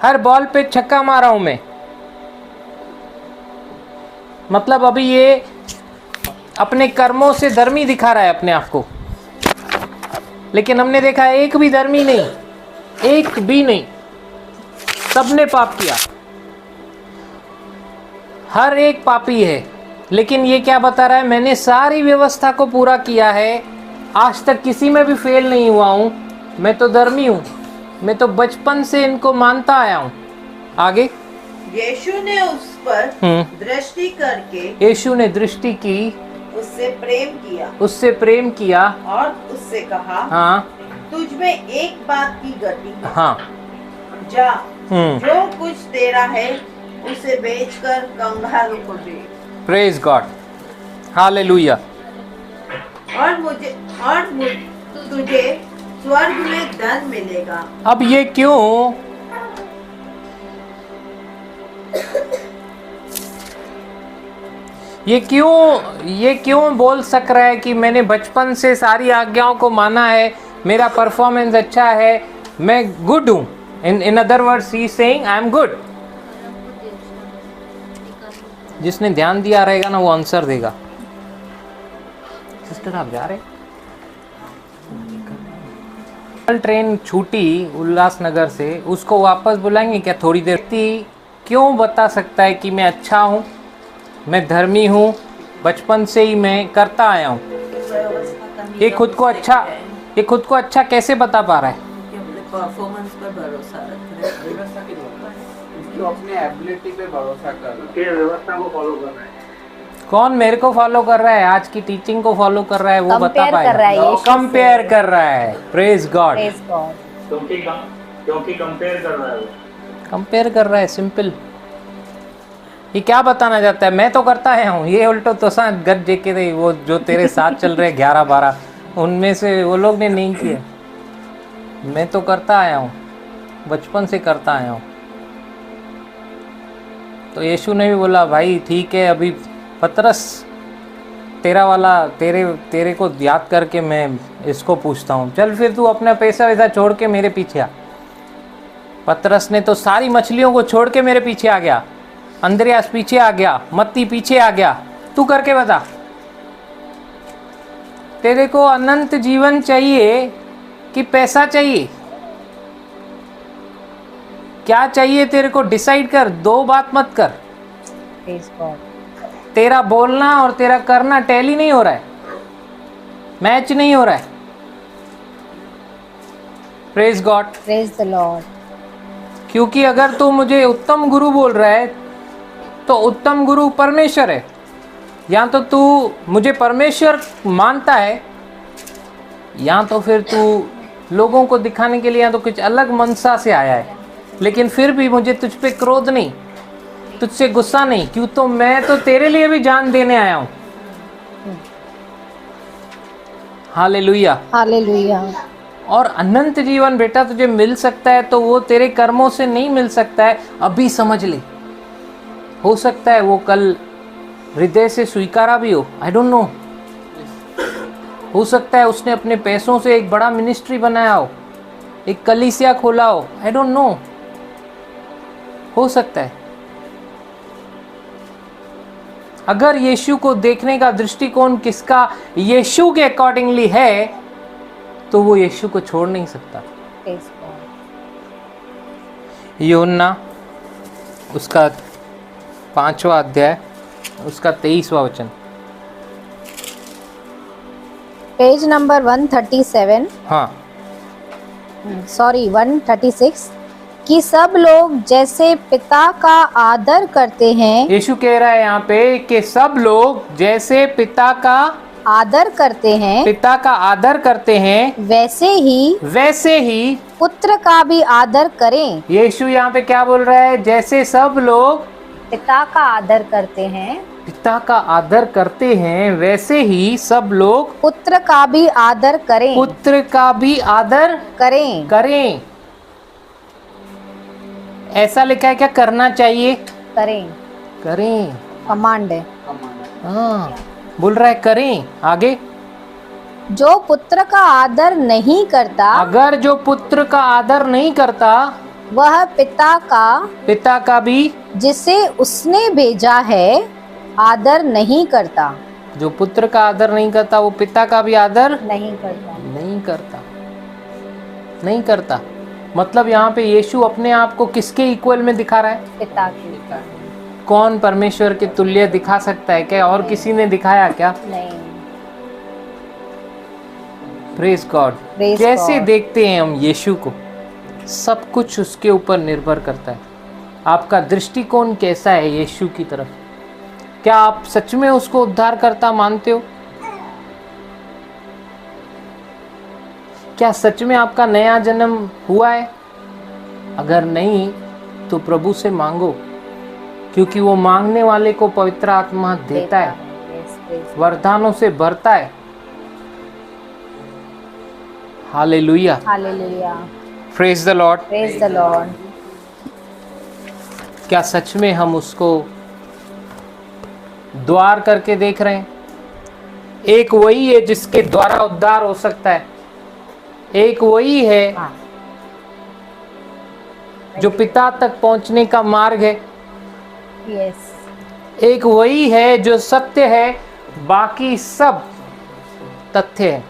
Speaker 3: हर बॉल पे छक्का मारा हूं मैं। मतलब अभी ये अपने कर्मों से धर्मी दिखा रहा है अपने आप को, लेकिन हमने देखा एक भी धर्मी नहीं, एक भी नहीं, सबने पाप किया, हर एक पापी है। लेकिन ये क्या बता रहा है? मैंने सारी व्यवस्था को पूरा किया है, आज तक किसी में भी फेल नहीं हुआ हूं, मैं तो धर्मी हूं, मैं तो बचपन से इनको मानता आया हूं। आगे।
Speaker 2: यीशु ने उस पर दृष्टि करके,
Speaker 3: यीशु ने दृष्टि की, उससे प्रेम किया
Speaker 2: और उससे कहा,
Speaker 3: हाँ,
Speaker 2: तुझ में एक बात की गति है।
Speaker 3: हाँ,
Speaker 2: जा, जो कुछ तेरा है उसे बेचकर कंगालों को दे।
Speaker 3: Praise God, hallelujah.
Speaker 2: और तुझे स्वर्ग में धन मिलेगा।
Speaker 3: अब ये क्यों? ये क्यों बोल सक रहा है कि मैंने बचपन से सारी आज्ञाओं को माना है, मेरा परफॉर्मेंस अच्छा है, मैं गुड हूं? In other words he is saying I am good. जिसने ध्यान दिया रहेगा ना वो आंसर देगा। सिस्टर आप जा रहे? कल ट्रेन छूटी उल्लासनगर से, उसको वापस बुलाएंगे क्या थोड़ी देर? क्यों बता सकता है कि मैं अच्छा हूँ, मैं धर्मी हूँ, बचपन से ही मैं करता आया हूँ? ये खुद को अच्छा कैसे बता पा रहा है?
Speaker 2: परफॉर्मेंस पर भरोसा रख रहे हैं।
Speaker 5: व्यवस्था की उसको अपने एबिलिटी पे भरोसा कर
Speaker 6: के व्यवस्था को फॉलो कर रहे हैं।
Speaker 3: कौन मेरे को फॉलो कर रहा है? आज की टीचिंग को फॉलो कर रहा है, वो बता
Speaker 4: Compare कर रहा है
Speaker 3: पाएगा।
Speaker 4: यीशु से।
Speaker 3: कंपेयर कर रहा है। Praise God.
Speaker 4: Praise God.
Speaker 6: क्योंकि कंपेयर कर रहा है वो।
Speaker 3: कंपेयर कर रहा है, सिंपल। ये क्या बताना चाहता है? मैं तो करता है हूँ, ये उल्टो तो गद देखे थे वो जो तेरे साथ चल रहे 11-12, उनमें से वो लोग ने नहीं किए। मैं तो करता आया हूँ, बचपन से करता आया हूँ। तो यीशु ने भी बोला भाई ठीक है, अभी पतरस तेरा वाला तेरे को याद करके मैं इसको पूछता हूँ, चल फिर तू अपना पैसा वैसा छोड़ के मेरे पीछे आ। पतरस ने तो सारी मछलियों को छोड़ के मेरे पीछे आ गया। अंद्रयास पीछे आ गया, मत्ती पीछे आ गया। तू करके बता, तेरे को अनंत जीवन चाहिए कि पैसा चाहिए? क्या चाहिए तेरे को? डिसाइड कर, दो बात मत कर।
Speaker 4: Praise God.
Speaker 3: तेरा बोलना और तेरा करना टैली नहीं हो रहा है, मैच नहीं हो रहा है। Praise God.
Speaker 4: Praise the Lord.
Speaker 3: क्योंकि अगर तू मुझे उत्तम गुरु बोल रहा है तो उत्तम गुरु परमेश्वर है। या तो तू मुझे परमेश्वर मानता है, या तो फिर तू लोगों को दिखाने के लिए या तो कुछ अलग मनसा से आया है। लेकिन फिर भी मुझे तुझ पे क्रोध नहीं, तुझसे गुस्सा नहीं, क्यों तो मैं तो तेरे लिए भी जान देने आया हूं। हालेलुया।
Speaker 4: Hallelujah.
Speaker 3: और अनंत जीवन बेटा तुझे मिल सकता है तो वो तेरे कर्मों से नहीं मिल सकता है। अभी समझ ले, हो सकता है वो कल हृदय से स्वीकारा भी हो, आई डोंट नो। हो सकता है उसने अपने पैसों से एक बड़ा मिनिस्ट्री बनाया हो, एक कलीसिया खोला हो, आई डोंट नो। हो सकता है। अगर यीशु को देखने का दृष्टिकोण किसका यीशु के अकॉर्डिंगली है तो वो यीशु को छोड़ नहीं सकता।
Speaker 4: Praise God.
Speaker 3: यूहन्ना उसका 5वां अध्याय उसका 23वां वचन।
Speaker 4: पेज नंबर 137,
Speaker 3: हाँ,
Speaker 4: सॉरी 136, कि सब लोग जैसे पिता का आदर करते हैं,
Speaker 3: यीशु कह रहा है यहाँ पे कि सब लोग जैसे पिता का
Speaker 4: आदर करते हैं, वैसे ही पुत्र का भी आदर करें।
Speaker 3: यीशु यहाँ पे क्या बोल रहा है? जैसे सब लोग
Speaker 4: पिता का आदर करते हैं,
Speaker 3: पिता का आदर करते हैं, वैसे ही सब लोग
Speaker 4: पुत्र का भी आदर करें।
Speaker 3: पुत्र का भी आदर करें। ऐसा लिखा है क्या? करना चाहिए, करें।
Speaker 4: कमांड है।
Speaker 3: हाँ, बोल रहा है करें। आगे,
Speaker 4: जो पुत्र का आदर नहीं करता,
Speaker 3: अगर जो पुत्र का आदर नहीं करता,
Speaker 4: वह पिता का भी जिसे उसने भेजा है आदर नहीं करता।
Speaker 3: जो पुत्र का आदर नहीं करता वो पिता का भी आदर
Speaker 4: नहीं
Speaker 3: करता। मतलब यहाँ पे यीशु अपने आप को किसके इक्वल में दिखा रहा है?
Speaker 4: पिता की।
Speaker 3: कौन परमेश्वर के तुल्य दिखा सकता है क्या? और किसी ने दिखाया क्या?
Speaker 4: नहीं।
Speaker 3: Praise God.
Speaker 4: Praise
Speaker 3: कैसे
Speaker 4: God.
Speaker 3: देखते हैं हम यीशु को? सब कुछ उसके ऊपर निर्भर करता है। आपका दृष्टिकोण कैसा है यीशु की तरफ? क्या आप सच में उसको उद्धारकर्ता मानते हो? क्या सच में आपका नया जन्म हुआ है? अगर नहीं तो प्रभु से मांगो, क्योंकि वो मांगने वाले को पवित्र आत्मा देता है, वरदानों से भरता है। हालेलुया। Praise the Lord. क्या सच में हम उसको द्वार करके देख रहे हैं? एक वही है जिसके द्वारा उद्धार हो सकता है। एक वही है जो पिता तक पहुंचने का मार्ग है। एक वही है जो सत्य है, बाकी सब तथ्य है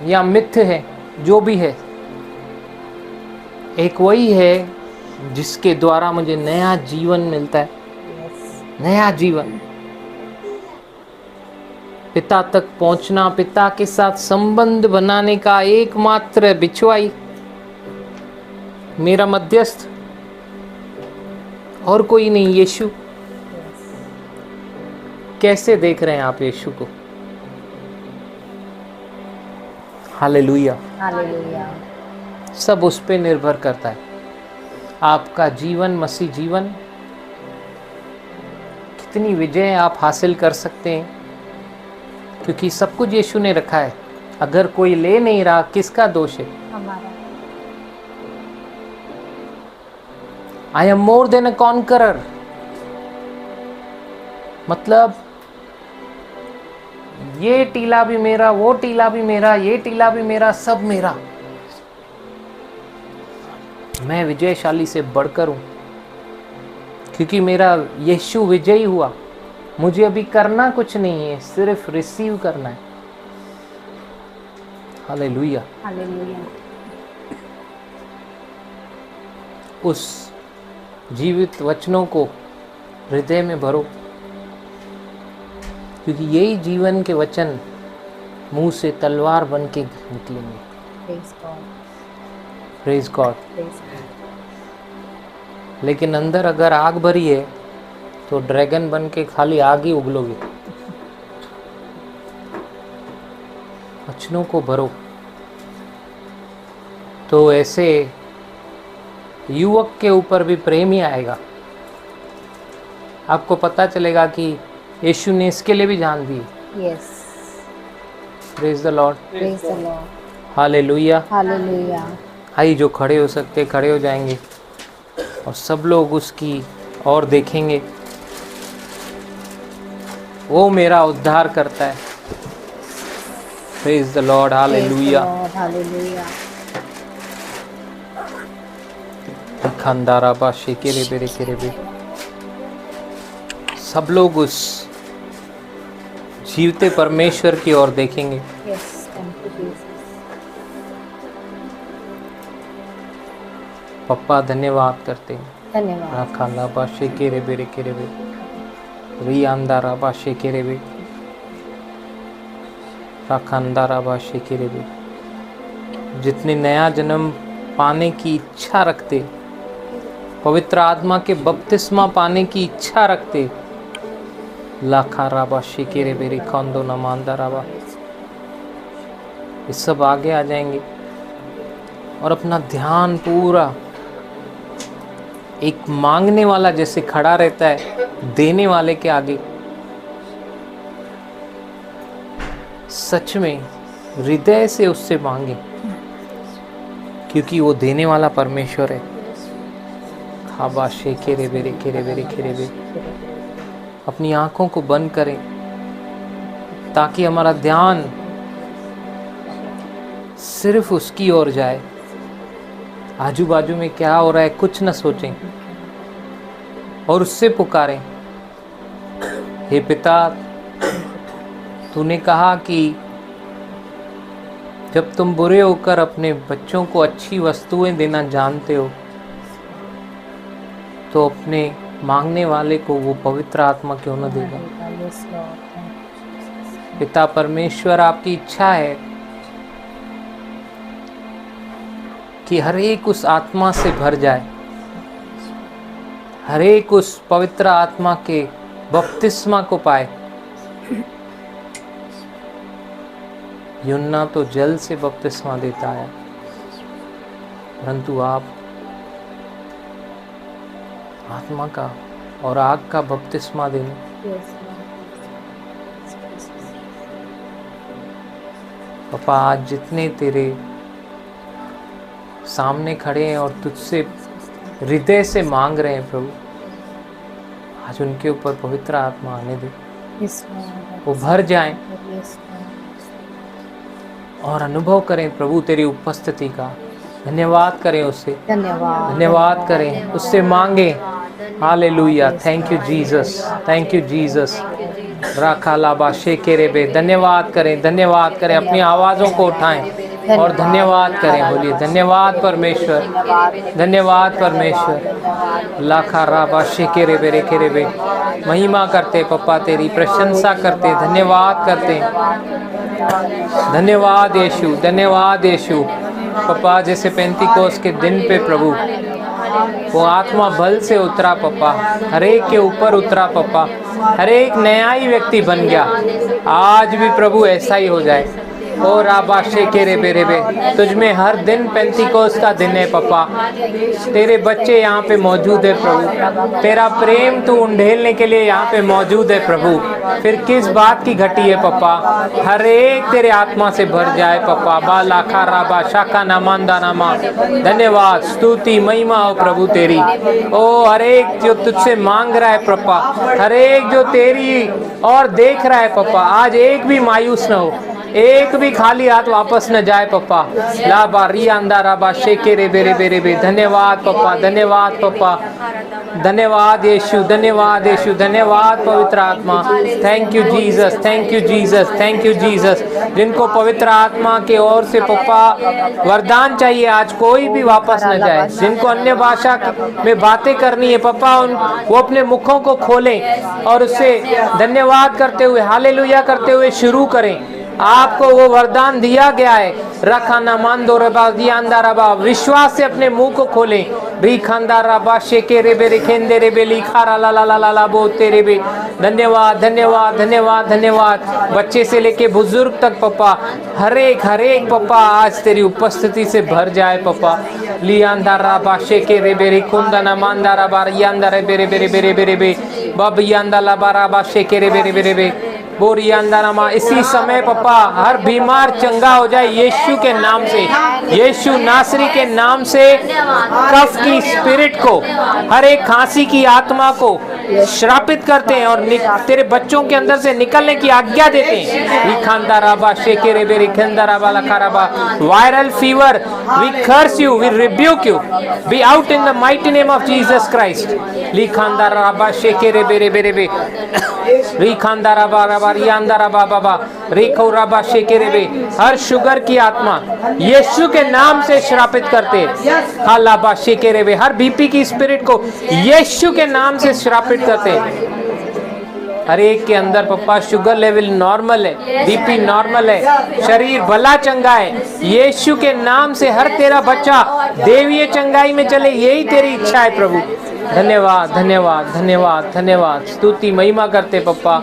Speaker 3: या मिथ्य है, जो भी है, एक वही है जिसके द्वारा मुझे नया जीवन मिलता है, नया जीवन। पिता तक पहुंचना, पिता के साथ संबंध बनाने का एकमात्र बिछुआई, मेरा मध्यस्थ और कोई नहीं, यीशु। कैसे देख रहे हैं आप यीशु को? हालेलुया।
Speaker 4: हालेलुया।
Speaker 3: सब उस पे निर्भर करता है। आपका जीवन, मसीह जीवन, कितनी विजय आप हासिल कर सकते हैं, क्योंकि सब कुछ यीशु ने रखा है। अगर कोई ले नहीं रहा, किसका दोष है?
Speaker 4: हमारा।
Speaker 3: I am more than a conqueror, मतलब ये टीला भी मेरा, वो टीला भी मेरा, ये टीला भी मेरा, सब मेरा। मैं विजयशाली से बढ़कर हूं, क्योंकि मेरा यीशु विजयी हुआ। मुझे अभी करना कुछ नहीं है, सिर्फ रिसीव करना है। हालेलुया।
Speaker 4: हालेलुया।
Speaker 3: उस जीवित वचनों को हृदय में भरो, क्योंकि यही जीवन के वचन मुंह से तलवार बन के निकलेंगे।
Speaker 4: Praise God.
Speaker 3: Praise God.
Speaker 4: Praise God.
Speaker 3: लेकिन अंदर अगर आग भरी है तो ड्रैगन बन के खाली आग ही उगलोगे। वचनों को भरो, तो ऐसे युवक के ऊपर भी प्रेम ही आएगा। आपको पता चलेगा कि यीशु ने इसके लिए भी जान दी।
Speaker 4: Yes.
Speaker 3: Praise the Lord.
Speaker 4: Praise the Lord.
Speaker 3: Hallelujah.
Speaker 4: Hallelujah.
Speaker 3: आइए, जो खड़े हो सकते खड़े हो जाएंगे और सब लोग उसकी ओर देखेंगे। वो मेरा उद्धार करता है। Praise the Lord. Hallelujah.
Speaker 4: Praise the Lord. Hallelujah.
Speaker 3: खंदारा बा शेकेरे बेरे केरे बे। सब लोग उस जीवते परमेश्वर की ओर देखेंगे।
Speaker 4: Yes. Thank you, Jesus.
Speaker 3: पप्पा धन्यवाद करते हैं।
Speaker 4: धन्यवाद।
Speaker 3: राखाला बा शेकेरे बेरे केरे बे। रियांदारा बा शेकेरे बे। राखांदारा बा शेकेरे बे। जितने नया जन्म पाने की इच्छा रखते, पवित्र आत्मा के बपतिस्मा पाने की इच्छा रखते, लाखा राबा शिकेरे बेरे खांदो नमांदा राबा, ये सब आगे आ जाएंगे और अपना ध्यान पूरा एक मांगने वाला जैसे खड़ा रहता है देने वाले के आगे, सच में हृदय से उससे मांगे, क्योंकि वो देने वाला परमेश्वर है। खाबा शेकेरे बेरे केरे बेरे केरे बे। अपनी आंखों को बंद करें ताकि हमारा ध्यान सिर्फ उसकी ओर जाए। आजू बाजू में क्या हो रहा है कुछ न सोचें और उससे पुकारें, हे पिता, तूने कहा कि जब तुम बुरे होकर अपने बच्चों को अच्छी वस्तुएं देना जानते हो, तो अपने मांगने वाले को वो पवित्र आत्मा क्यों न देगा।
Speaker 4: Yes, Lord. Thank you, Jesus.
Speaker 3: पिता परमेश्वर, आपकी इच्छा है कि हर एक उस आत्मा से भर जाए, हर एक उस पवित्र आत्मा के बपतिस्मा को पाए। यूहन्ना तो जल से बपतिस्मा देता है, परंतु आप आत्मा का और आग का बपतिस्मा देने।
Speaker 4: Yes, Lord.
Speaker 3: पापा, आज जितने तेरे सामने खड़े हैं और तुझसे हृदय से मांग रहे हैं प्रभु, आज उनके ऊपर पवित्र आत्मा आने दे,
Speaker 4: Yes, Lord.
Speaker 3: वो भर जाएं
Speaker 4: Yes, Lord.
Speaker 3: और अनुभव करें प्रभु तेरी उपस्थिति का। धन्यवाद करें उससे,
Speaker 4: धन्यवाद।
Speaker 3: धन्यवाद करें उससे, मांगे। Hallelujah. Thank you Jesus, thank you Jesus. राखा लाबा शेकेरे बे। धन्यवाद करें, धन्यवाद करें। अपनी आवाज़ों को उठाएं, और धन्यवाद करें। बोलिए धन्यवाद परमेश्वर, धन्यवाद परमेश्वर। लाखा राबा शेके रे बेरे के रे बे, महिमा करते पप्पा, तेरी प्रशंसा करते, धन्यवाद करते। धन्यवाद यीशु, धन्यवाद यीशु। पप्पा जैसे पेंतिकोस के दिन पे प्रभु वो आत्मा बल से उतरा पप्पा, हर एक के ऊपर उतरा पप्पा, हर एक नया ही व्यक्ति बन गया। आज भी प्रभु ऐसा ही हो जाए। और आबा शेके रे बेरे बे, तुझ में हर दिन पेंतिकोस का दिन है पप्पा। तेरे बच्चे यहाँ पे मौजूद है प्रभु, तेरा प्रेम तू उंडेलने के लिए यहाँ पे मौजूद है प्रभु। फिर किस बात की घटी है पप्पा, हर एक तेरे आत्मा से भर जाए पप्पा। बा लाखा राबा शाखा नामांदा नामा, धन्यवाद स्तुति महिमा हो प्रभु तेरी। ओ हर एक जो तुझसे मांग रहा है पप्पा, हर एक जो तेरी और देख रहा है पप्पा, आज एक भी मायूस न हो, एक भी खाली हाथ वापस न जाए पप्पा। लाबा रिया अंदाराबा शेके रे बेरे बेरे बे, धन्यवाद पप्पा, धन्यवाद पप्पा, धन्यवाद यीशु, धन्यवाद यीशु, धन्यवाद पवित्र आत्मा। Thank you Jesus, thank you Jesus, thank you Jesus. जिनको पवित्र आत्मा के ओर से पप्पा वरदान चाहिए, आज कोई भी वापस न जाए। जिनको अन्य भाषा में बातें करनी है पप्पा, वो अपने मुखों को खोलें और उससे धन्यवाद करते हुए, हालेलुया करते हुए शुरू करें। आपको वो वरदान दिया गया है। रखाना मांदो रबा दिया रबा, विश्वास से अपने मुंह को खोलें। री खांदा रबा शेके रे बेरे खेंदे रे बेली खारा ला ला ला ला ला बोते रे बे। धन्यवाद धन्यवाद धन्यवाद धन्यवाद। बच्चे से लेके बुजुर्ग तक पप्पा, हर एक पप्पा आज तेरी उपस्थिति से भर जाए पप्पा। लियांदा रबा शेके रे बेरे खुंदा ना मांदा रबा यांदा रे बेरे बेरे बेरे बेरे बे, बब यांदा ला रबा शेके रे बेरे बेरे बे, बोरियांदानामा। इसी समय पप्पा हर बीमार चंगा हो जाए यीशु के नाम से, यीशु नासरी के नाम से। कफ की स्पिरिट को, हर एक खांसी की आत्मा को श्रापित करते हैं और तेरे बच्चों के अंदर से निकलने की आज्ञा देते हैं। Viral fever, we curse you, we rebuke you, be out in the mighty name of Jesus Christ. लिखांदाराबा शेकेरे बेरे बेरे बे, रिखांदाराबा रबा रियांदाराबा बाबा, रेखौराबा शेकेरे बे। हर शुगर की आत्मा यीशु के नाम से श्रापित करते। हालाबा शेकेरे बे, हर बीपी की स्पिरिट को यीशु के नाम से श्रापित करते। हर एक के अंदर पप्पा शुगर लेवल नॉर्मल है, बीपी नॉर्मल है, शरीर भला चंगा है। यीशु के नाम से हर तेरा बच्चा देवीय चंगाई में चले, यही तेरी इच्छा है प्रभु। धन्यवाद धन्यवाद धन्यवाद धन्यवाद, स्तुति महिमा करते पप्पा।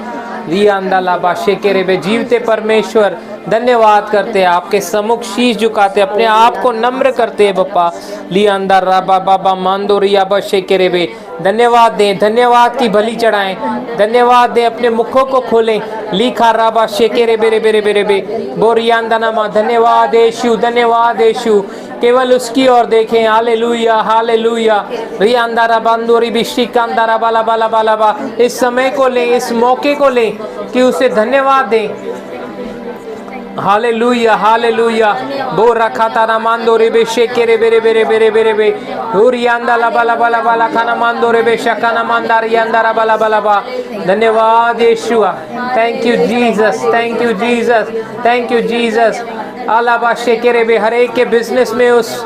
Speaker 3: रिया अंदाला बाशे के रेबे, जीवते परमेश्वर धन्यवाद करते, आपके सम्मुख शीश झुकाते, अपने आप को नम्र करते हैं पप्पा। लिया अंदर राबा बाबा मांदो रिया बाशे के रेबे, धन्यवाद दें, धन्यवाद की बलि चढ़ाएं, धन्यवाद दें, अपने मुखों को खोलें। लिखा राबा शेके रेबे रेबे रेबे रेबे बोरियांदानामा। धन्यवाद यीशु, धन्यवाद यीशु, केवल उसकी ओर देखें। Hallelujah hallelujah. रियांदारा बांदोरी बिश्टिकांदारा बाला बाला बाला बा। इस समय को लें, इस मौके को लें कि उसे धन्यवाद दें। Hallelujah hallelujah. बो रखा तारा मांदो रे बे शेके रे बेरे बेरे बेरे बेरे बे हुरियांदा ला बाला बाला बाला खाना मांदो रे बे शकाना मांदार यांदारा बाला बाला बा। धन्यवाद Yeshua, thank you Jesus, thank you Jesus, thank you Jesus. आलाबा शेके रे बे, हर एक के बिजनेस में उस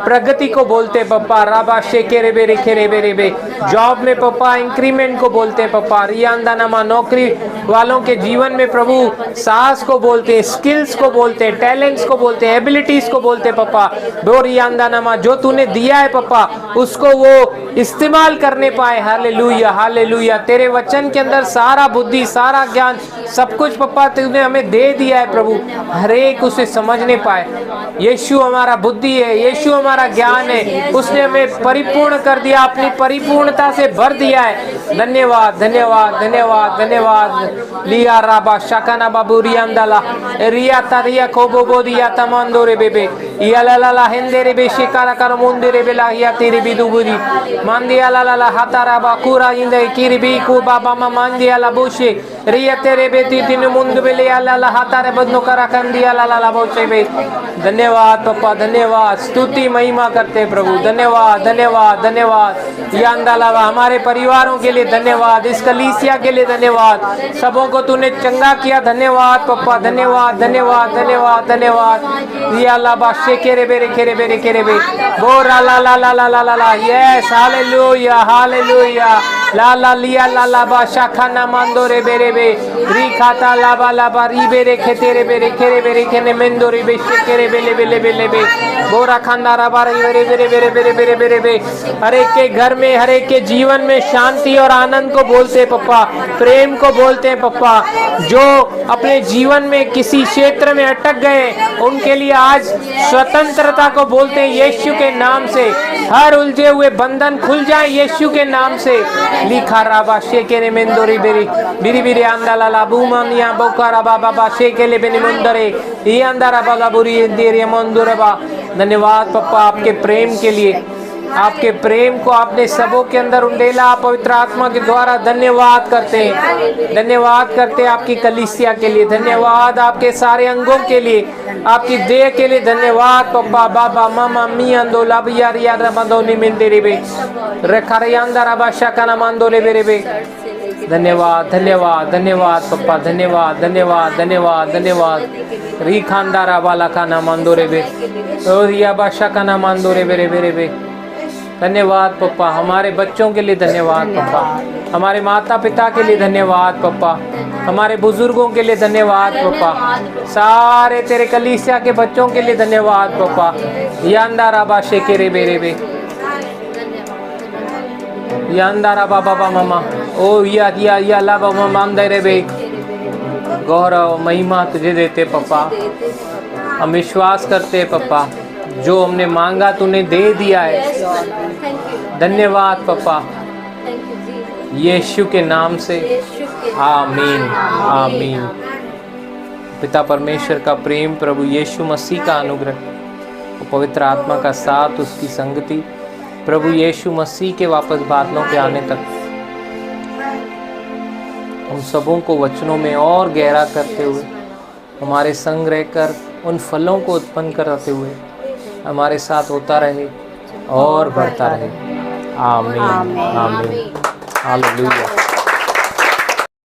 Speaker 3: प्रगति को बोलते पप्पा। राबा शेके रे बे रेखे रे बे रे बे, जॉब में पप्पा इंक्रीमेंट को बोलते पप्पा। रियांदा नामा, नौकरी वालों के जीवन में प्रभु साहस को बोलते, स्किल्स को बोलते, टैलेंट्स को बोलते, एबिलिटीज को बोलते पप्पा। दो रियांदा नामा, जो तूने दिया है पप्पा उसको वो इस्तेमाल करने पाए। Hallelujah hallelujah. तेरे वचन के अंदर सारा बुद्धि, सारा ज्ञान, सब कुछ पप्पा तूने हमें दे दिया है प्रभु, हर एक उसे समझने पाए। यीशु हमारा बुद्धि है, यीशु हमारा ज्ञान है, उसने हमें परिपूर्ण कर दिया, अपनी परिपूर्णता से भर दिया है। धन्यवाद धन्यवाद धन्यवाद धन्यवाद। लिया राबा शकाना बाबू रियांदाला रिया तारिया कोबो बोदिया तमांदो रे बेबे। या ला ला ला हिंदे रे बे शिकारा कर मुंदे रे बेला या तेरे बिदुगुरी मंदिया ला ला ला हातारा बाकुरा इंदे किरी बी को बाबा मा मंदिया ला बोशे रिया तेरे बेटी दिन मुंद बेले या ला ला हातारे बदनो करा कंदिया ला ला ला बोशे बे। धन्यवाद पप्पा, धन्यवाद, स्तुति महिमा करते प्रभु, धन्यवाद धन्यवाद धन्यवाद। या अंदालावा हमारे परिवारों के लिए धन्यवाद, इस कलीसिया के लिए धन्यवाद, सबों को तूने चंगा किया, धन्यवाद पप्पा, धन्यवाद धन्यवाद धन्यवाद धन्यवाद। या ला बा शेकेरे बेरे केरे बेरे केरे बे बोरा ला ला ला ला ला ला ला यस हालेलुया हालेलुया ला ला लिया ला ला बा शाखा ना मांदो रे बेरे बे री खाता ला बा री बेरे खेते रे बेरे केरे बेरे केने मेंदो रे बे शेकेरे बेले बेले बेले बे बोरा खाना रा बा रे बेरे बेरे बेरे बेरे बेरे बेरे बे। हर एक के घर में, हर एक के जीवन में शांति और आनंद को बोलते हैं पप्पा, प्रेम को बोलते हैं पप्पा। जो अपने जीवन में किसी क्षेत्र में अटक गए उनके लिए आज स्वतंत्रता को बोलते हैं यीशु के नाम से। हर उलझे हुए बंधन खुल जाए यीशु के नाम से। लिखा राबा शेकेरे मेंदोरी बेरी बिरी बिरी आंदाला ला बूमानिया बोकारा बाबा बा शेकेले बेनी मुंदरे ये अंदारा बाला बुरी देरी मंदुरबा। धन्यवाद पप्पा आपके प्रेम के लिए, आपके प्रेम को आपने सबों के अंदर उंडेला पवित्र आत्मा के द्वारा। धन्यवाद करते हैं, धन्यवाद करते हैं आपकी कलीसिया के लिए, धन्यवाद आपके सारे अंगों के लिए, आपकी देह के लिए धन्यवाद पप्पा। बाबा मामा मी अंदो लाबिया रिया रमदो निमिंदे रे बे रखा रे अंदर आबाशा का नाम अंदो रे बेरे बे। धन्यवाद धन्यवाद धन्यवाद पप्पा, धन्यवाद धन्यवाद धन्यवाद धन्यवाद। री खानदारा वाला का नाम अंदो रे बे ओ रिया बाशा का नाम अंदो रे बेरे बेरे बे। धन्यवाद पप्पा, हमारे बच्चों के लिए धन्यवाद पप्पा, हमारे माता पिता के लिए धन्यवाद पप्पा, हमारे बुजुर्गों के लिए धन्यवाद पप्पा, सारे तेरे कलीसिया के बच्चों के लिए धन्यवाद पप्पा। यांदारा बाशे के रे बेरे बे यांदारा बाबा बा मामा ओ या ला बाबा माम दे रे बे। गौरव महिमा तुझे देते पप्पा, हम विश्वास करते पप्पा, जो हमने मांगा तूने दे दिया है। धन्यवाद पप्पा, यीशु के नाम से आमीन आमीन। पिता परमेश्वर का प्रेम, प्रभु यीशु मसीह का अनुग्रह, पवित्र आत्मा का साथ, उसकी संगति, प्रभु यीशु मसीह के वापस बादलों के आने तक हम सबों को वचनों में और गहरा करते हुए, हमारे संग रहकर उन फलों को उत्पन्न कराते हुए हमारे साथ होता रहे और बढ़ता रहे। आमीन आमीन हालेलुया।